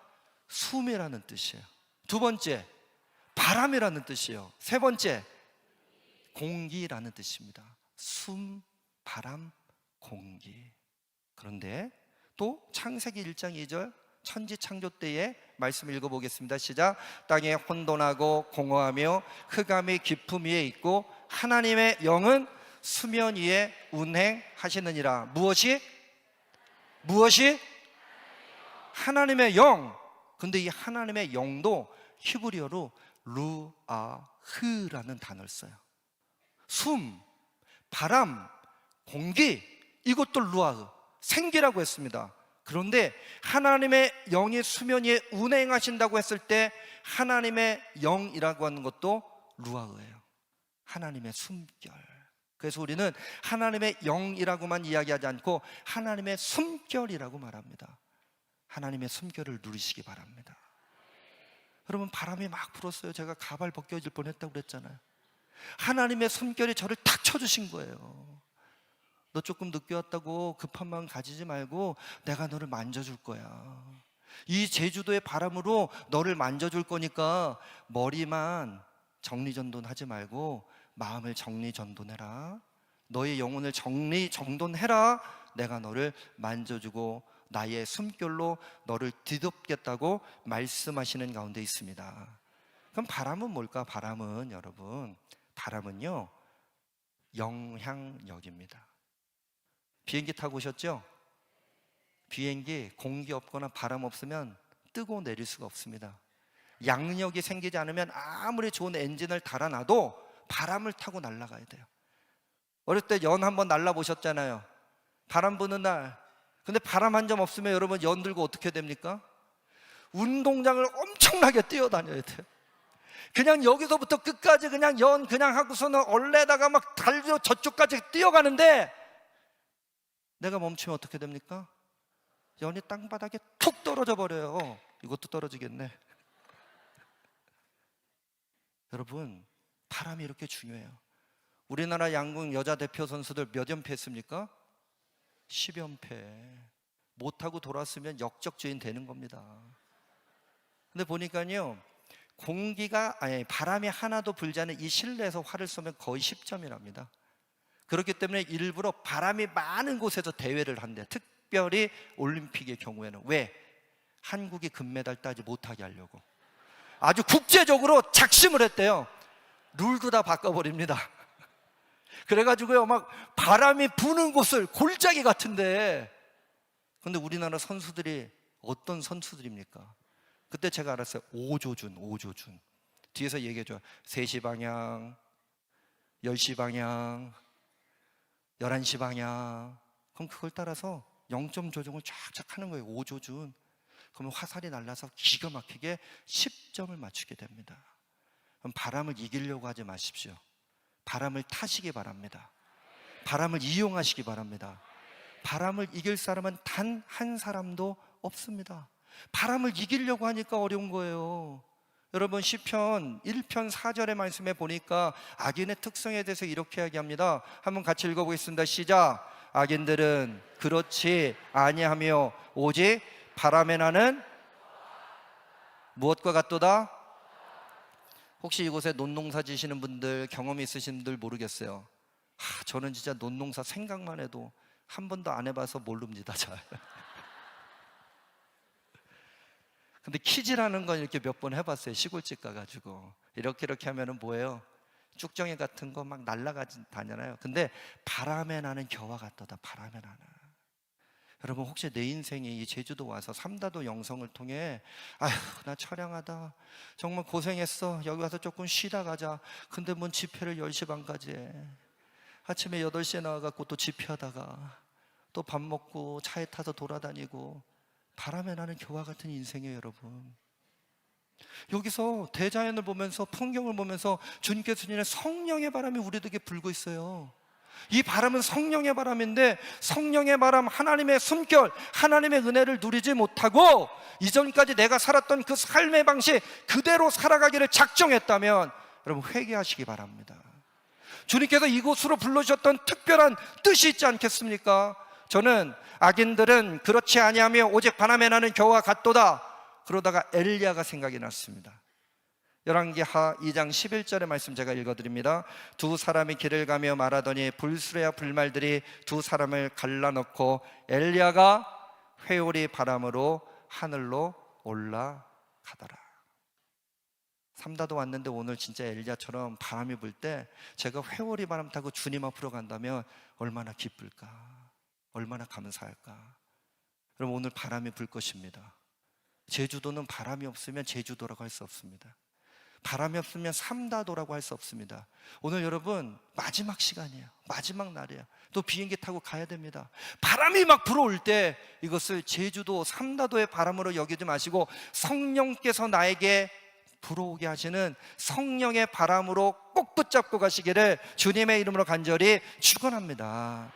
숨이라는 뜻이에요. 두 번째, 바람이라는 뜻이에요. 세 번째, 공기라는 뜻입니다. 숨, 바람, 공기. 그런데 또 창세기 1장 2절 천지창조 때의 말씀 읽어보겠습니다. 시작. 땅에 혼돈하고 공허하며 흑암이 깊음 위에 있고 하나님의 영은 수면 위에 운행하시느니라. 무엇이? 하나님의 영. 근데 이 하나님의 영도 히브리어로 루아흐라는 단어를 써요. 숨, 바람, 공기, 이것도 루아흐, 생기라고 했습니다. 그런데 하나님의 영이 수면 위에 운행하신다고 했을 때 하나님의 영이라고 하는 것도 루아흐예요. 하나님의 숨결. 그래서 우리는 하나님의 영이라고만 이야기하지 않고 하나님의 숨결이라고 말합니다. 하나님의 숨결을 누리시기 바랍니다. 여러분, 바람이 막 불었어요. 제가 가발 벗겨질 뻔했다고 그랬잖아요. 하나님의 숨결이 저를 탁 쳐주신 거예요. 너 조금 늦게 왔다고 급한 마음 가지지 말고 내가 너를 만져줄 거야. 이 제주도의 바람으로 너를 만져줄 거니까 머리만 정리전돈하지 말고 마음을 정리전돈해라. 너의 영혼을 정리정돈해라. 내가 너를 만져주고 나의 숨결로 너를 뒤덮겠다고 말씀하시는 가운데 있습니다. 그럼 바람은 뭘까? 바람은 여러분, 바람은요, 영향력입니다. 비행기 타고 오셨죠? 비행기 공기 없거나 바람 없으면 뜨고 내릴 수가 없습니다. 양력이 생기지 않으면 아무리 좋은 엔진을 달아놔도 바람을 타고 날아가야 돼요. 어릴 때 연 한번 날아보셨잖아요. 바람 부는 날. 근데 바람 한 점 없으면 여러분 연 들고 어떻게 됩니까? 운동장을 엄청나게 뛰어다녀야 돼요. 그냥 여기서부터 끝까지 그냥 연 그냥 하고서는 얼레다가 막 달려 저쪽까지 뛰어가는데 내가 멈추면 어떻게 됩니까? 연이 땅바닥에 툭 떨어져 버려요. 이것도 떨어지겠네. 여러분, 바람이 이렇게 중요해요. 우리나라 양궁 여자 대표 선수들 몇 연패 했습니까? 10연패. 못하고 돌았으면 역적주인 되는 겁니다. 근데 보니까요, 바람이 하나도 불지 않은 이 실내에서 활을 쏘면 거의 10점이랍니다. 그렇기 때문에 일부러 바람이 많은 곳에서 대회를 한대요. 특별히 올림픽의 경우에는. 왜? 한국이 금메달 따지 못하게 하려고. 아주 국제적으로 작심을 했대요. 룰도 다 바꿔버립니다. 그래가지고요, 막 바람이 부는 곳을 골짜기 같은데, 근데 우리나라 선수들이 어떤 선수들입니까? 그때 제가 알았어요. 5조준. 뒤에서 얘기해줘요. 3시 방향, 10시 방향, 11시 방향. 그럼 그걸 따라서 0점 조정을 쫙쫙 하는 거예요. 5조준. 그러면 화살이 날라서 기가 막히게 10점을 맞추게 됩니다. 그럼 바람을 이기려고 하지 마십시오. 바람을 타시기 바랍니다. 바람을 이용하시기 바랍니다. 바람을 이길 사람은 단 한 사람도 없습니다. 바람을 이기려고 하니까 어려운 거예요. 여러분, 시편 1편 4절의 말씀에 보니까 악인의 특성에 대해서 이렇게 이야기합니다. 한번 같이 읽어보겠습니다. 시작. 악인들은 그렇지 아니하며 오직 바람에 나는 무엇과 같도다? 혹시 이곳에 논농사 지시는 분들, 경험이 있으신 분들 모르겠어요. 저는 진짜 논농사 생각만 해도 한 번도 안 해봐서 모릅니다. 잘. 근데 키즈라는 건 이렇게 몇 번 해봤어요. 시골집 가가지고 이렇게 하면은 뭐예요? 쭉정이 같은 거 막 날아다니잖아요. 근데 바람에 나는 겨와 같도다. 바람에 나는. 여러분, 혹시 내 인생이 이 제주도 와서 삼다도 영성을 통해 아휴, 나 처량하다, 정말 고생했어, 여기 와서 조금 쉬다 가자. 근데 뭔 집회를 10시 반까지 해. 아침에 8시에 나와갖고 또 집회하다가 또 밥 먹고 차에 타서 돌아다니고, 바람에 나는 겨와 같은 인생이에요. 여러분, 여기서 대자연을 보면서, 풍경을 보면서 주님께서 주시는 성령의 바람이 우리에게 불고 있어요. 이 바람은 성령의 바람인데, 성령의 바람, 하나님의 숨결, 하나님의 은혜를 누리지 못하고 이전까지 내가 살았던 그 삶의 방식 그대로 살아가기를 작정했다면 여러분, 회개하시기 바랍니다. 주님께서 이곳으로 불러주셨던 특별한 뜻이 있지 않겠습니까? 저는 악인들은 그렇지 아니하며 오직 바람에 나는 겨와 같도다. 그러다가 엘리야가 생각이 났습니다. 열왕기하 2장 11절의 말씀 제가 읽어드립니다. 두 사람이 길을 가며 말하더니 불수레와 불말들이 두 사람을 갈라놓고 엘리야가 회오리 바람으로 하늘로 올라가더라. 삼다도 왔는데 오늘 진짜 엘리야처럼 바람이 불 때 제가 회오리 바람 타고 주님 앞으로 간다면 얼마나 기쁠까, 얼마나 감사할까. 여러분, 오늘 바람이 불 것입니다. 제주도는 바람이 없으면 제주도라고 할 수 없습니다. 바람이 없으면 삼다도라고 할 수 없습니다. 오늘 여러분 마지막 시간이에요. 마지막 날이에요. 또 비행기 타고 가야 됩니다. 바람이 막 불어올 때 이것을 제주도 삼다도의 바람으로 여기지 마시고 성령께서 나에게 불어오게 하시는 성령의 바람으로 꼭 붙잡고 가시기를 주님의 이름으로 간절히 축원합니다.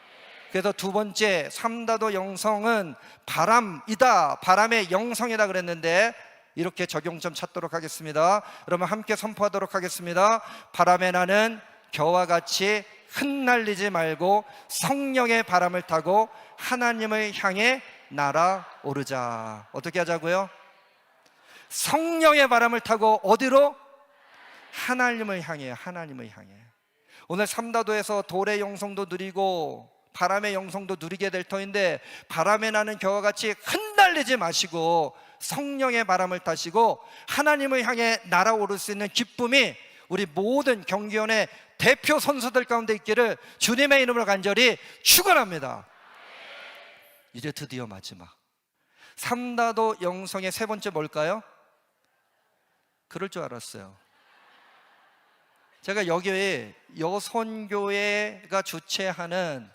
그래서 두 번째, 삼다도 영성은 바람이다, 바람의 영성이다 그랬는데 이렇게 적용점 찾도록 하겠습니다. 여러분 함께 선포하도록 하겠습니다. 바람에 나는 겨와 같이 흩날리지 말고 성령의 바람을 타고 하나님을 향해 날아오르자. 어떻게 하자고요? 성령의 바람을 타고 어디로? 하나님을 향해. 하나님을 향해. 오늘 삼다도에서 돌의 영성도 누리고 바람의 영성도 누리게 될 터인데, 바람에 나는 겨와 같이 흩날리지 마시고 성령의 바람을 타시고 하나님을 향해 날아오를 수 있는 기쁨이 우리 모든 경기원의 대표 선수들 가운데 있기를 주님의 이름으로 간절히 축원합니다. 이제 드디어 마지막, 삼다도 영성의 세 번째 뭘까요? 그럴 줄 알았어요. 제가 여기에 여선교회가 주최하는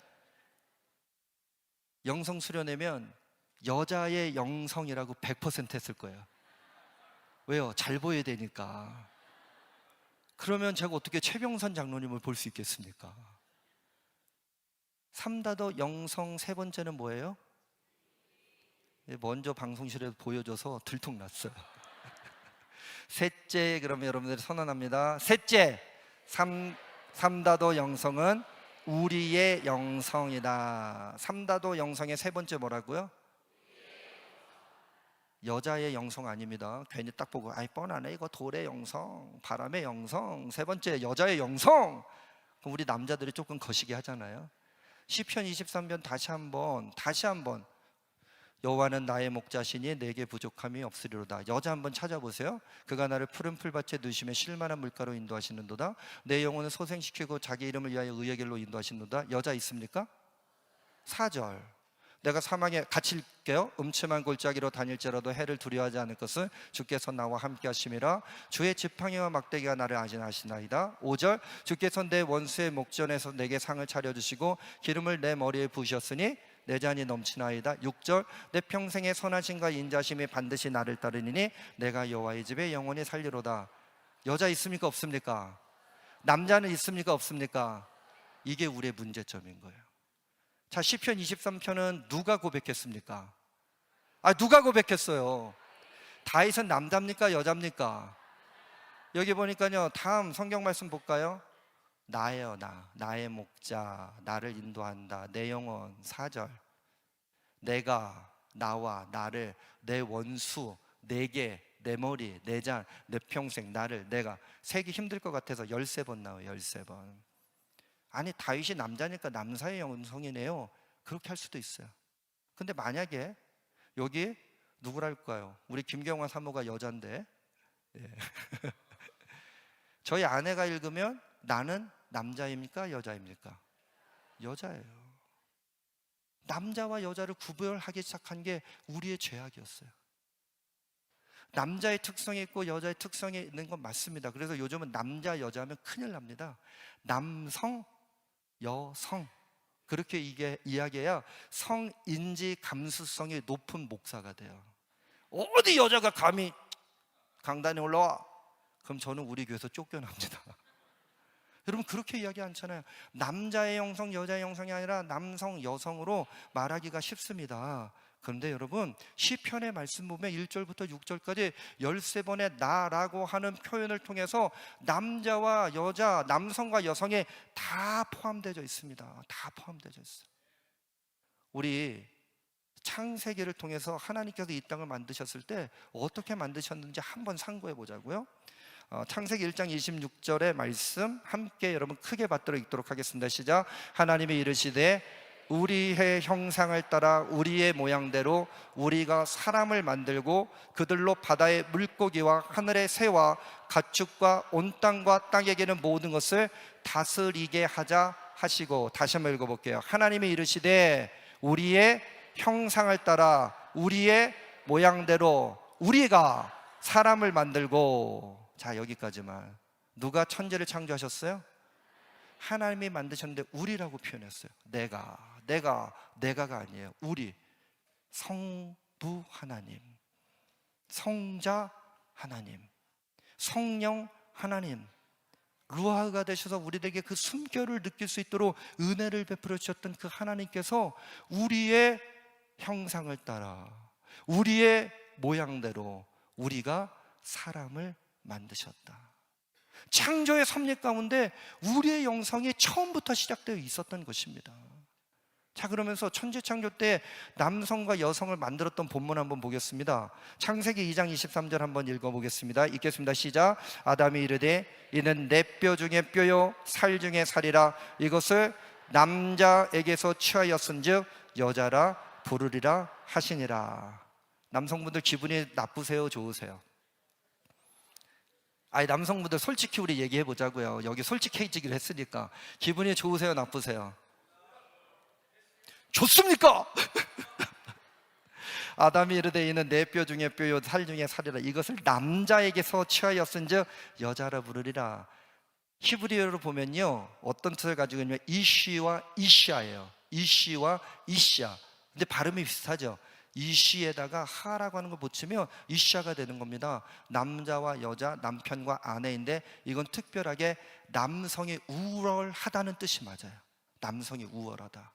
영성 수련회면 여자의 영성이라고 100% 했을 거예요. 왜요? 잘 보여야 되니까. 그러면 제가 어떻게 최병선 장로님을 볼 수 있겠습니까? 삼다도 영성 세 번째는 뭐예요? 먼저 방송실에서 보여줘서 들통났어요. 셋째, 그러면 여러분들이 선언합니다. 셋째, 삼다도 영성은 우리의 영성이다. 삼다도 영성의 세 번째 뭐라고요? 여자의 영성 아닙니다. 괜히 딱 보고 아이 뻔하네 이거 돌의 영성, 바람의 영성. 세 번째 여자의 영성. 그럼 우리 남자들이 조금 거시기 하잖아요. 시편 23편 다시 한번 여호와는 나의 목자시니 내게 부족함이 없으리로다. 여자 한번 찾아보세요. 그가 나를 푸른 풀밭에 누시며 쉴만한 물가로 인도하시는도다. 내 영혼을 소생시키고 자기 이름을 위하여 의의 길로 인도하시는도다. 여자 있습니까? 4절 내가 사망에 같이 읽게요. 음침한 골짜기로 다닐지라도 해를 두려워하지 않을 것은 주께서 나와 함께 하심이라. 주의 지팡이와 막대기가 나를 안전하시나이다. 5절 주께서 내 원수의 목전에서 내게 상을 차려주시고 기름을 내 머리에 부으셨으니 내 잔이 넘치나이다. 6절 내 평생의 선하심과 인자심이 반드시 나를 따르니니 내가 여호와의 집에 영원히 살리로다. 여자 있습니까? 없습니까? 남자는 있습니까? 없습니까? 이게 우리의 문제점인 거예요. 자, 시편 23편은 누가 고백했습니까? 누가 고백했어요? 다윗은 남자입니까? 여자입니까? 여기 보니까요, 다음 성경 말씀 볼까요? 나예요. 나의 목자, 나를 인도한다. 내 영혼. 4절 내가, 나와, 나를, 내 원수, 내게, 내 머리, 내 잔, 내 평생, 나를, 내가. 세기 힘들 것 같아서 13번 나와요. 13번. 아니 다윗이 남자니까 남사의 영성이네요. 그렇게 할 수도 있어요. 근데 만약에 여기 누구랄까요? 우리 김경화 사모가 여잔데 저희 아내가 읽으면 나는 남자입니까? 여자입니까? 여자예요. 남자와 여자를 구별하기 시작한 게 우리의 죄악이었어요. 남자의 특성이 있고 여자의 특성이 있는 건 맞습니다. 그래서 요즘은 남자 여자 하면 큰일 납니다. 남성 여성 그렇게 이야기해야 성인지 감수성이 높은 목사가 돼요. 어디 여자가 감히 강단에 올라와? 그럼 저는 우리 교회에서 쫓겨납니다. 여러분 그렇게 이야기 않잖아요. 남자의 영성 여자의 영성이 아니라 남성 여성으로 말하기가 쉽습니다. 그런데 여러분 시편의 말씀 보면 1절부터 6절까지 13번의 나라고 하는 표현을 통해서 남자와 여자, 남성과 여성에 다 포함되어 있습니다. 다 포함되어 있어요. 우리 창세기를 통해서 하나님께서 이 땅을 만드셨을 때 어떻게 만드셨는지 한번 상고해 보자고요. 창세기 1장 26절의 말씀 함께 여러분 크게 받들어 읽도록 하겠습니다. 시작. 하나님이 이르시되 우리의 형상을 따라 우리의 모양대로 우리가 사람을 만들고 그들로 바다의 물고기와 하늘의 새와 가축과 온 땅과 땅에 계는 모든 것을 다스리게 하자 하시고. 다시 한번 읽어볼게요. 하나님이 이르시되 우리의 형상을 따라 우리의 모양대로 우리가 사람을 만들고. 자, 여기까지만. 누가 천지를 창조하셨어요? 하나님이 만드셨는데 우리라고 표현했어요. 내가가 아니에요. 우리. 성부 하나님, 성자 하나님, 성령 하나님, 루아가 되셔서 우리에게 그 숨결을 느낄 수 있도록 은혜를 베풀어 주셨던 그 하나님께서 우리의 형상을 따라 우리의 모양대로 우리가 사람을 만드셨다. 창조의 섭리 가운데 우리의 영성이 처음부터 시작되어 있었던 것입니다. 자, 그러면서 천지 창조 때 남성과 여성을 만들었던 본문 한번 보겠습니다. 창세기 2장 23절 한번 읽어보겠습니다. 읽겠습니다. 시작. 아담이 이르되 이는 내 뼈 중에 뼈요 살 중에 살이라. 이것을 남자에게서 취하였은즉 여자라 부르리라 하시니라. 남성분들 기분이 나쁘세요? 좋으세요? 남성분들 솔직히 우리 얘기해 보자고요. 여기 솔직해지기로 했으니까 기분이 좋으세요? 나쁘세요? 좋습니까? 아담이 이르되 이는 내 뼈 중에 뼈요 살 중에 살이라. 이것을 남자에게서 취하였은즉 여자라 부르리라. 히브리어로 보면요, 어떤 뜻을 가지고 있냐면 이쉬와 이샤예요. 이쉬와 이샤. 근데 발음이 비슷하죠. 이쉬에다가 하라고 하는 걸 붙이면 이샤가 되는 겁니다. 남자와 여자, 남편과 아내인데 이건 특별하게 남성이 우월하다는 뜻이 맞아요. 남성이 우월하다.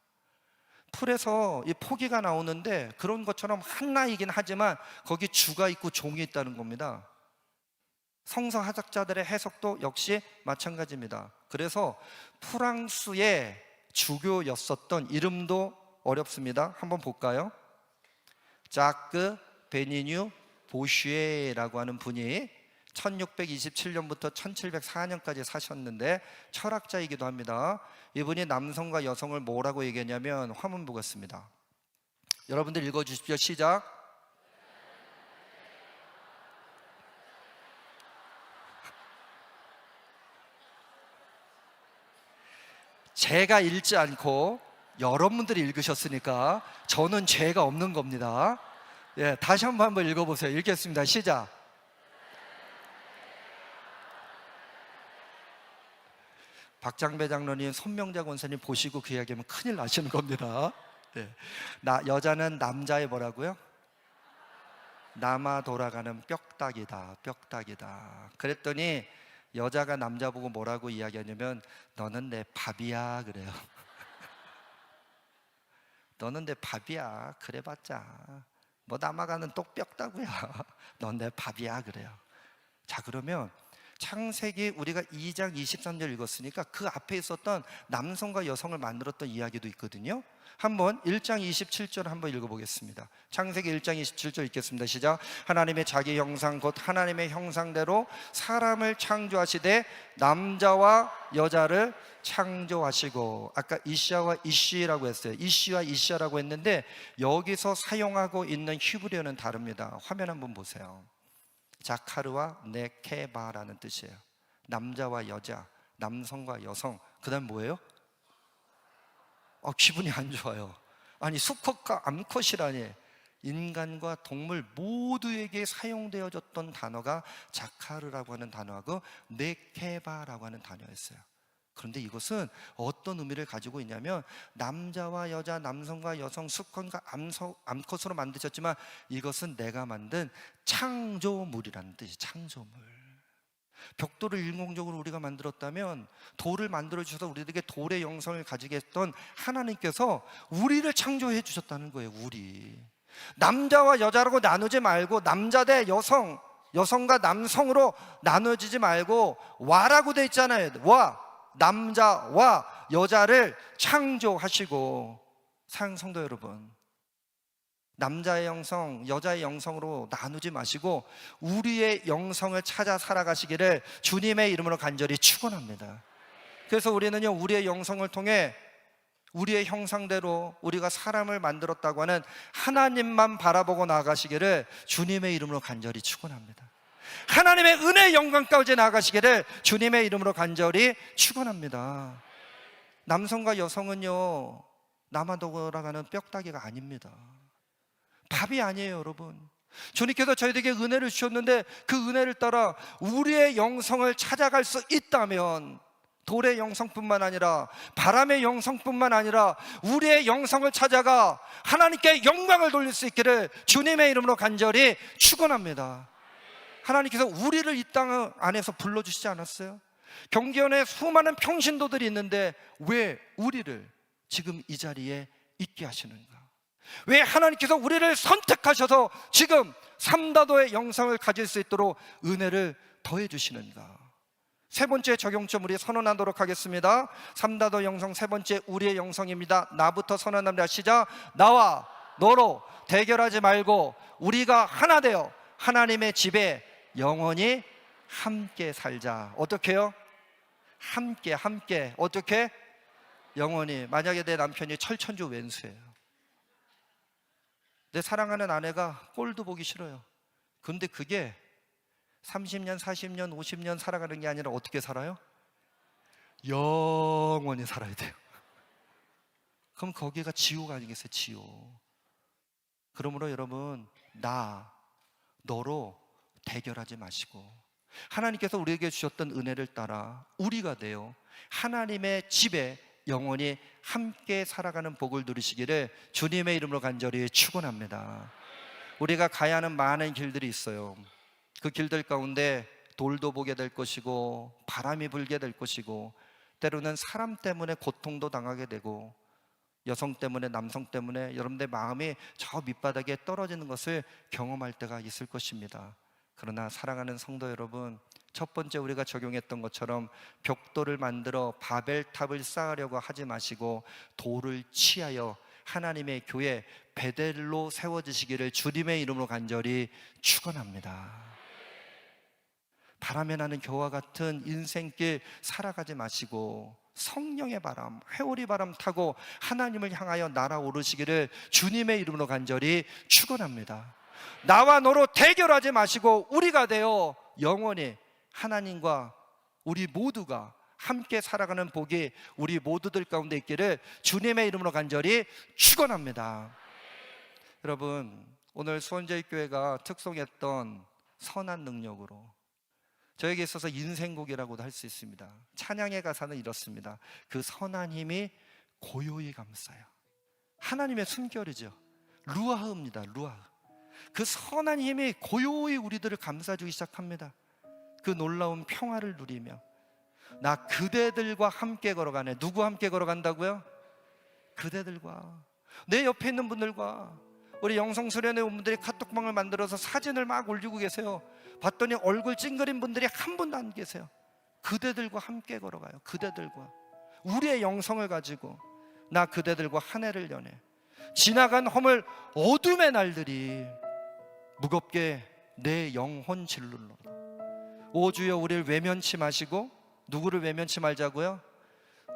풀에서 이 포기가 나오는데 그런 것처럼 하나이긴 하지만 거기 주가 있고 종이 있다는 겁니다. 성서학자들의 해석도 역시 마찬가지입니다. 그래서 프랑스의 주교였었던 이름도 어렵습니다. 한번 볼까요? 자크 베니뉴 보슈에라고 하는 분이 1627년부터 1704년까지 사셨는데 철학자이기도 합니다. 이분이 남성과 여성을 뭐라고 얘기했냐면, 화면 보겠습니다. 여러분들 읽어주십시오. 시작. 제가 읽지 않고 여러분들이 읽으셨으니까 저는 죄가 없는 겁니다. 예, 다시 한번 읽어보세요. 읽겠습니다. 시작. 박장배 장로님, 손명자 권사님 보시고 그 이야기하면 큰일 나시는 겁니다. 예. 여자는 남자의 뭐라고요? 남아 돌아가는 뼈다귀다. 뼈다귀다. 그랬더니 여자가 남자 보고 뭐라고 이야기하냐면, 너는 내 밥이야 그래요. 너는 내 밥이야. 그래봤자 뭐 남아가는 똑뼈다구야. 넌 내 밥이야 그래요. 자, 그러면 창세기 우리가 2장 23절 읽었으니까 그 앞에 있었던 남성과 여성을 만들었던 이야기도 있거든요. 한번 1장 27절 한번 읽어보겠습니다. 창세기 1장 27절 읽겠습니다. 시작. 하나님의 자기 형상 곧 하나님의 형상대로 사람을 창조하시되 남자와 여자를 창조하시고, 아까 이샤와 이쉬라고 했어요. 이쉬와 이샤라고 했는데 여기서 사용하고 있는 히브리어는 다릅니다. 화면 한번 보세요. 자카르와 네케바라는 뜻이에요. 남자와 여자, 남성과 여성. 그 다음 뭐예요? 기분이 안 좋아요. 아니, 수컷과 암컷이라니. 인간과 동물 모두에게 사용되어졌던 단어가 자카르라고 하는 단어하고 네케바라고 하는 단어였어요. 그런데 이것은 어떤 의미를 가지고 있냐면, 남자와 여자, 남성과 여성, 수컷과 암컷으로 만드셨지만 이것은 내가 만든 창조물이라는 뜻이, 창조물. 벽돌을 인공적으로 우리가 만들었다면, 돌을 만들어 주셔서 우리에게 돌의 영성을 가지게 했던 하나님께서 우리를 창조해 주셨다는 거예요. 우리 남자와 여자라고 나누지 말고, 남자 대 여성, 여성과 남성으로 나눠지지 말고 와라고 돼 있잖아요. 와, 남자와 여자를 창조하시고. 사랑 성도 여러분, 남자의 영성, 여자의 영성으로 나누지 마시고 우리의 영성을 찾아 살아가시기를 주님의 이름으로 간절히 축원합니다. 그래서 우리는요, 우리의 영성을 통해 우리의 형상대로 우리가 사람을 만들었다고 하는 하나님만 바라보고 나아가시기를 주님의 이름으로 간절히 축원합니다. 하나님의 은혜의 영광까지 나아가시기를 주님의 이름으로 간절히 축원합니다. 남성과 여성은요, 남아 돌아가는 뼈다귀가 아닙니다. 밥이 아니에요, 여러분. 주님께서 저희에게 은혜를 주셨는데 그 은혜를 따라 우리의 영성을 찾아갈 수 있다면, 돌의 영성뿐만 아니라 바람의 영성뿐만 아니라 우리의 영성을 찾아가 하나님께 영광을 돌릴 수 있기를 주님의 이름으로 간절히 축원합니다. 하나님께서 우리를 이 땅 안에서 불러주시지 않았어요? 경기원에 수많은 평신도들이 있는데 왜 우리를 지금 이 자리에 있게 하시는가? 왜 하나님께서 우리를 선택하셔서 지금 삼다도의 영성을 가질 수 있도록 은혜를 더해 주시는가? 세 번째 적용점 우리 선언하도록 하겠습니다. 삼다도 영성 세 번째, 우리의 영성입니다. 나부터 선언합니다. 시작. 나와 너로 대결하지 말고 우리가 하나 되어 하나님의 집에 영원히 함께 살자. 어떻게 해요? 함께 어떻게? 영원히. 만약에 내 남편이 철천주 왼수예요. 내 사랑하는 아내가 꼴도 보기 싫어요. 근데 그게 30년, 40년, 50년 살아가는 게 아니라 어떻게 살아요? 영원히 살아야 돼요. 그럼 거기가 지옥 아니겠어요? 지옥. 그러므로 여러분, 너로 대결하지 마시고 하나님께서 우리에게 주셨던 은혜를 따라 우리가 되어 하나님의 집에 영원히 함께 살아가는 복을 누리시기를 주님의 이름으로 간절히 축원합니다. 우리가 가야 하는 많은 길들이 있어요. 그 길들 가운데 돌도 보게 될 것이고 바람이 불게 될 것이고 때로는 사람 때문에 고통도 당하게 되고 여성 때문에 남성 때문에 여러분들의 마음이 저 밑바닥에 떨어지는 것을 경험할 때가 있을 것입니다. 그러나 사랑하는 성도 여러분, 첫 번째 우리가 적용했던 것처럼 벽돌을 만들어 바벨탑을 쌓으려고 하지 마시고 돌을 취하여 하나님의 교회 베델로 세워지시기를 주님의 이름으로 간절히 축원합니다. 바람에 나는 겨와 같은 인생길 살아가지 마시고 성령의 바람, 회오리 바람 타고 하나님을 향하여 날아오르시기를 주님의 이름으로 간절히 축원합니다. 나와 너로 대결하지 마시고 우리가 되어 영원히 하나님과 우리 모두가 함께 살아가는 복이 우리 모두들 가운데 있기를 주님의 이름으로 간절히 축원합니다. 여러분, 오늘 수원제일교회가 특송했던 선한 능력으로 저에게 있어서 인생곡이라고도 할 수 있습니다. 찬양의 가사는 이렇습니다. 그 선한 힘이 고요히 감싸요. 하나님의 숨결이죠. 루아흐입니다. 루아흐. 그 선한 힘이 고요히 우리들을 감싸주기 시작합니다. 그 놀라운 평화를 누리며 나 그대들과 함께 걸어가네. 누구와 함께 걸어간다고요? 그대들과, 내 옆에 있는 분들과. 우리 영성수련회 온 분들이 카톡방을 만들어서 사진을 막 올리고 계세요. 봤더니 얼굴 찡그린 분들이 한 분도 안 계세요. 그대들과 함께 걸어가요. 그대들과 우리의 영성을 가지고 나 그대들과 한 해를 여네. 지나간 허물 어둠의 날들이 무겁게 내 영혼 짓눌러라. 오 주여, 우리를 외면치 마시고 누구를 외면치 말자고요?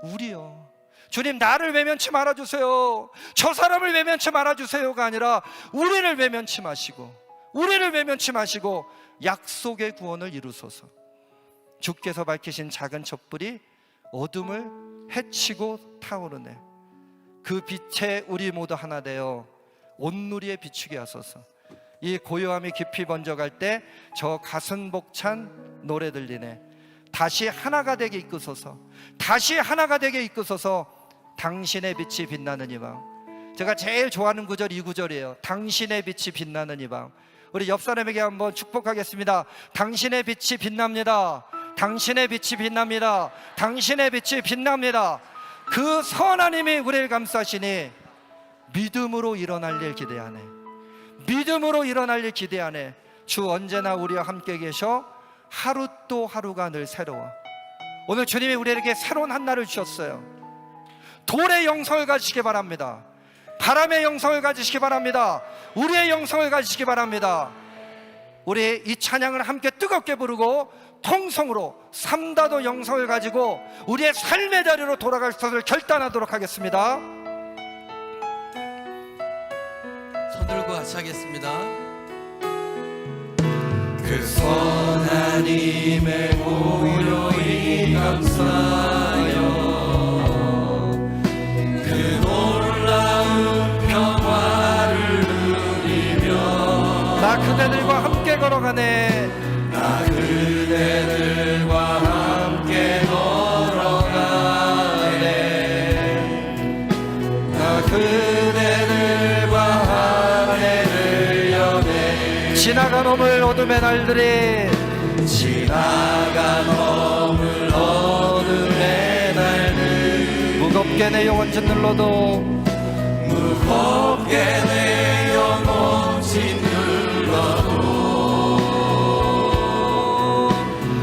우리요. 주님, 나를 외면치 말아주세요. 저 사람을 외면치 말아주세요가 아니라 우리를 외면치 마시고, 우리를 외면치 마시고 약속의 구원을 이루소서. 주께서 밝히신 작은 촛불이 어둠을 헤치고 타오르네. 그 빛에 우리 모두 하나 되어 온누리에 비추게 하소서. 이 고요함이 깊이 번져갈 때 저 가슴 벅찬 노래 들리네. 다시 하나가 되게 이끄소서. 다시 하나가 되게 이끄소서. 당신의 빛이 빛나는 이 밤. 제가 제일 좋아하는 구절 이 구절이에요. 당신의 빛이 빛나는 이 밤. 우리 옆 사람에게 한번 축복하겠습니다. 당신의 빛이 빛납니다. 당신의 빛이 빛납니다. 당신의 빛이 빛납니다. 그 선한 힘이 우리를 감싸시니 믿음으로 일어날 일 기대하네. 믿음으로 일어날 일 기대하네. 주 언제나 우리와 함께 계셔 하루 또 하루가 늘 새로워. 오늘 주님이 우리에게 새로운 한 날을 주셨어요. 돌의 영성을 가지시기 바랍니다. 바람의 영성을 가지시기 바랍니다. 우리의 영성을 가지시기 바랍니다. 우리 이 찬양을 함께 뜨겁게 부르고 통성으로 삼다도 영성을 가지고 우리의 삶의 자리로 돌아갈 것을 결단하도록 하겠습니다. 손 들고 같이 하겠습니다. 그 선한 힘에 고요히 감싸요. 그 놀라운 평화를 누리며 나 그대들과 함께 걸어가네. 나 그대들과 함께 걸어가네. 나 그대들과 한 해를 여네. 지나간 허물 어둠의 날들이 지나간 허물 어둠의 날들 무겁게 내 영혼 짓눌러도 무겁게 내 영혼 짓눌러도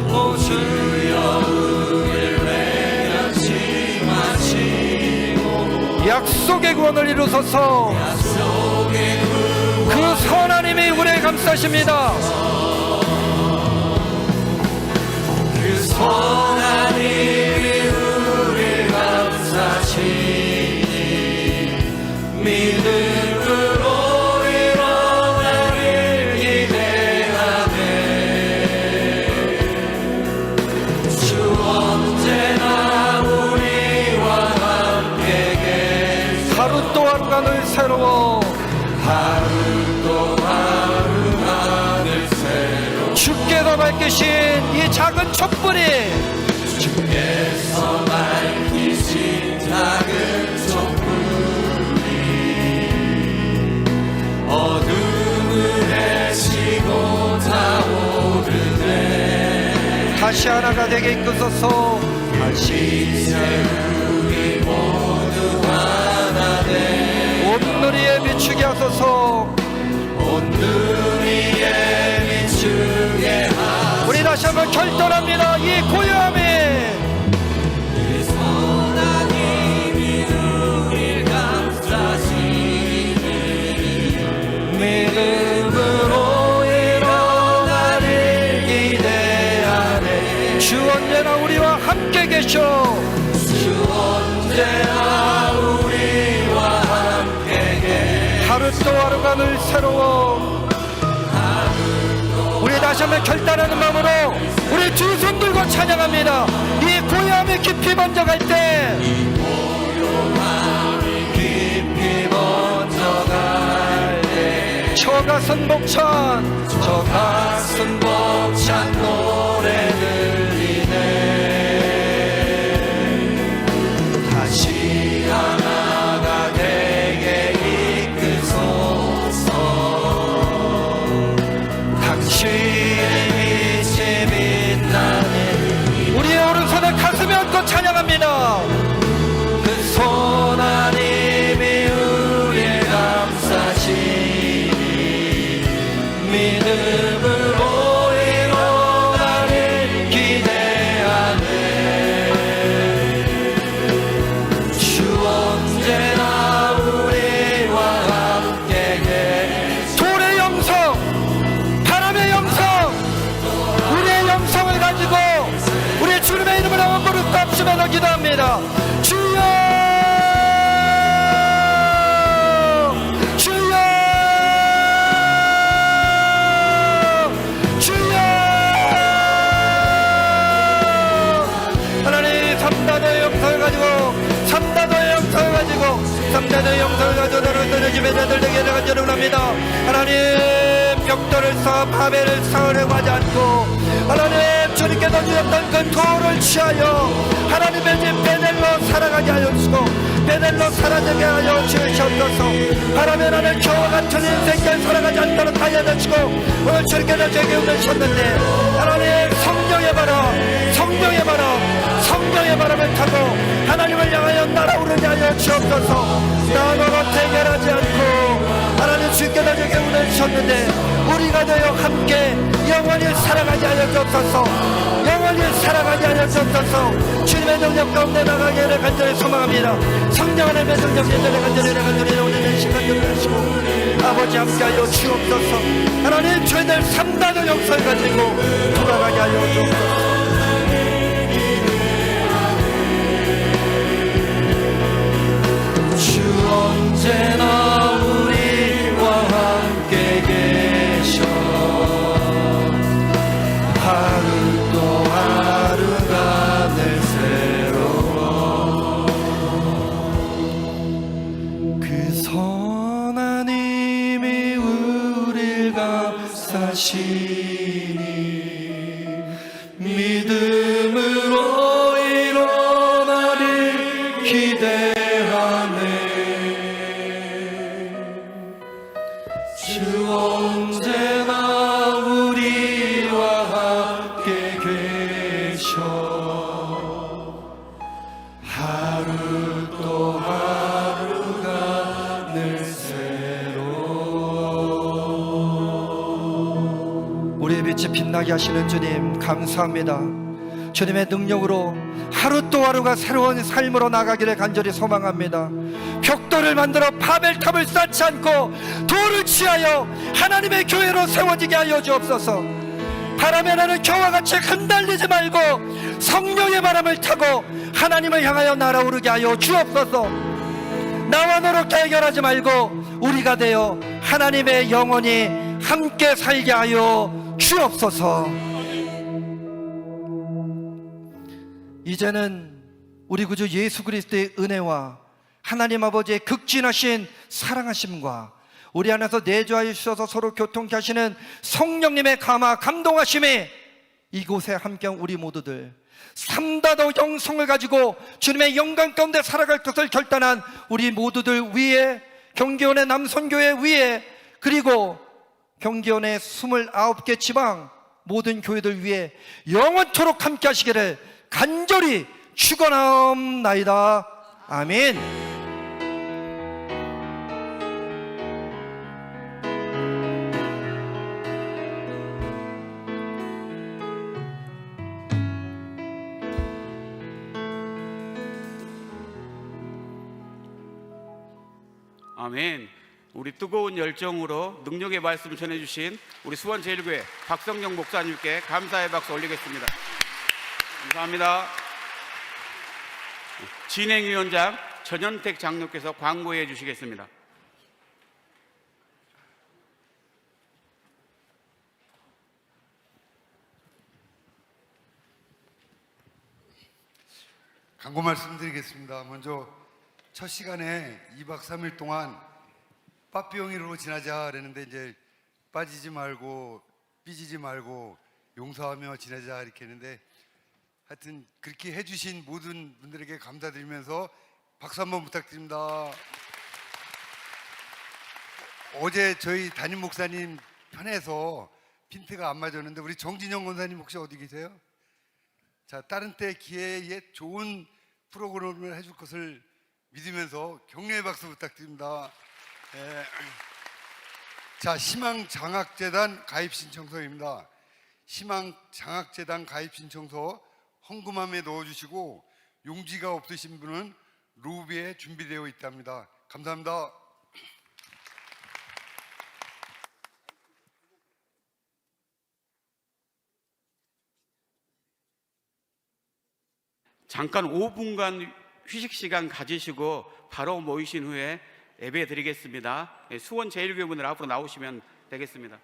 오 주여 우릴 외면치 마시고 약속의 구원을 이루소서. 그 선한 힘이 우리를 감싸십니다. 그 선한 힘이 우리를 감싸시니 믿음으로 일어나길 기대하네. 주 언제나 우리와 함께 계셔 하루 또 하루가 늘 새로워. 하루 밝히신 이 작은 촛불이 주께서 밝히신 작은 촛불이 어둠을 헤치고 타오르네. 다시 하나가 되게 이끄소서. 다시 우리 모두 하나 돼 온누리에 비추게 하소서. 온누리에 비추게 하소서. 우리 다시 한번 결단합니다. 이 고요함에 하나님이 우릴 감싸시니 믿음으로 일어나를 기대하네. 주 언제나 우리와 함께 계셔. 주 언제나 우리와 함께 계셔. 하루 또 하루가 늘 새로워. 우리 다시 한번 결단하는 마음으로 우리 두 손 들고 찬양합니다. 이 고요함에 깊이 먼저 갈 때 깊이 먼저 갈 때 저 가슴 벅찬 저 가슴 벅찬 노래 들리네. 다시 하나가 되게 이끄소서. 당신의 빛이 빛나네. 우리의 오른손을 가슴에 얹고 찬양합니다. 그 손 하나님이 우리를 감싸시니 믿음으로 일어나를 기대하네. 주 언제나 우리와 함께 계시. 돌의 영성, 바람의 영성, 우리의 영성을 가지고 우리 주님의 이름을 한번 무릎 꿇으면서 기도합니다. 주여, 주여, 주여. 하나님, 삼다도의 영성을 가지고, 삼다도의 영성을 가지고, 삼다도의 영성을 가지고 너를 집에 내들에게 내가 여러분합니다. 하나님, 벽돌을 쌓아 바벨을 쌓으려고 하지 않고 하나님 주님께서 주셨던 그 돌을 취하여 하나님의 집 베델로 살아가게 하여 주시고 베델로 사라지게 하여 주시옵소서. 바람에 나는 겨와 같은 인생을 살아가지 않도록 하여 주시고 오늘 주님께서 제게 은혜셨는데 하나님 성령의 바람, 성령의 바람, 성령의 바람을 타고 하나님을 향하여 날아오르게 하여 주옵소서. 나 너로 대결하지 않고 하나님 주께서 제게 은혜 주셨는데 우리가 되어 함께 영원히 살아가게 하여 주옵소서. 영원히 살아가게 하여 주옵소서. 주님의 능력 가운데 나가기를 간절히 소망합니다. 성령 하나님의 능력 예전에 간절히 오늘 시간 들으시고 아버지 함께 하여 주옵소서. 하나님 저희들 삼단의 영성을 가지고 돌아가게 하여 주옵소서. 주 언제나 우리와 함께 계셔. 하루 또 하루가 늘 새로워. 그 선 하나님이 우릴 감싸시니 믿음으로 일어나를 기대하네. 주 언제나 우리와 함께 계셔. 하루 또 하루가 늘 새로워. 우리의 빛이 빛나게 하시는 주님 감사합니다. 주님의 능력으로 하루 또 하루가 새로운 삶으로 나가기를 간절히 소망합니다. 벽돌을 만들어 바벨탑을 쌓지 않고 돌을 취하여 하나님의 교회로 세워지게 하여 주옵소서. 바람에 나는 겨와 같이 흔들리지 말고 성령의 바람을 타고 하나님을 향하여 날아오르게 하여 주옵소서. 나와 너로 대결하지 말고 우리가 되어 하나님의 영혼이 함께 살게 하여 주옵소서. 이제는 우리 구주 예수 그리스도의 은혜와 하나님 아버지의 극진하신 사랑하심과 우리 안에서 내주하여 주셔서 서로 교통케 하시는 성령님의 감화 감동하심이 이곳에 함께한 우리 모두들, 삼다도 영성을 가지고 주님의 영광 가운데 살아갈 것을 결단한 우리 모두들 위해, 경기원의 남선교회 위해, 그리고 경기원의 29개 지방 모든 교회들 위해 영원토록 함께 하시기를 간절히 축원하옵나이다. 아멘. 아멘. 우리 뜨거운 열정으로 능력의 말씀을 전해주신 우리 수원제일교회 박성령 목사님께 감사의 박수 올리겠습니다. 감사합니다. 진행위원장 전현택 장로께서 광고해 주시겠습니다. 광고 말씀드리겠습니다. 먼저 첫 시간에 2박 3일 동안 빠삐용이로 지나자 그랬는데, 이제 빠지지 말고 삐지지 말고 용서하며 지내자 이렇게 했는데, 하여튼 그렇게 해주신 모든 분들에게 감사드리면서 박수 한번 부탁드립니다. 어제 저희 담임 목사님 편에서 핀트가 안 맞았는데, 우리 정진영 권사님 혹시 어디 계세요? 자, 다른 때 기회에 좋은 프로그램을 해줄 것을 믿으면서 격려의 박수 부탁드립니다. 네. 자, 희망장학재단 가입 신청서입니다. 희망장학재단 가입 신청서 헌금함에 넣어주시고, 용지가 없으신 분은 로비에 준비되어 있답니다. 감사합니다. 잠깐 5분간 휴식 시간 가지시고 바로 모이신 후에 예배 드리겠습니다. 수원 제일교회 분들 앞으로 나오시면 되겠습니다.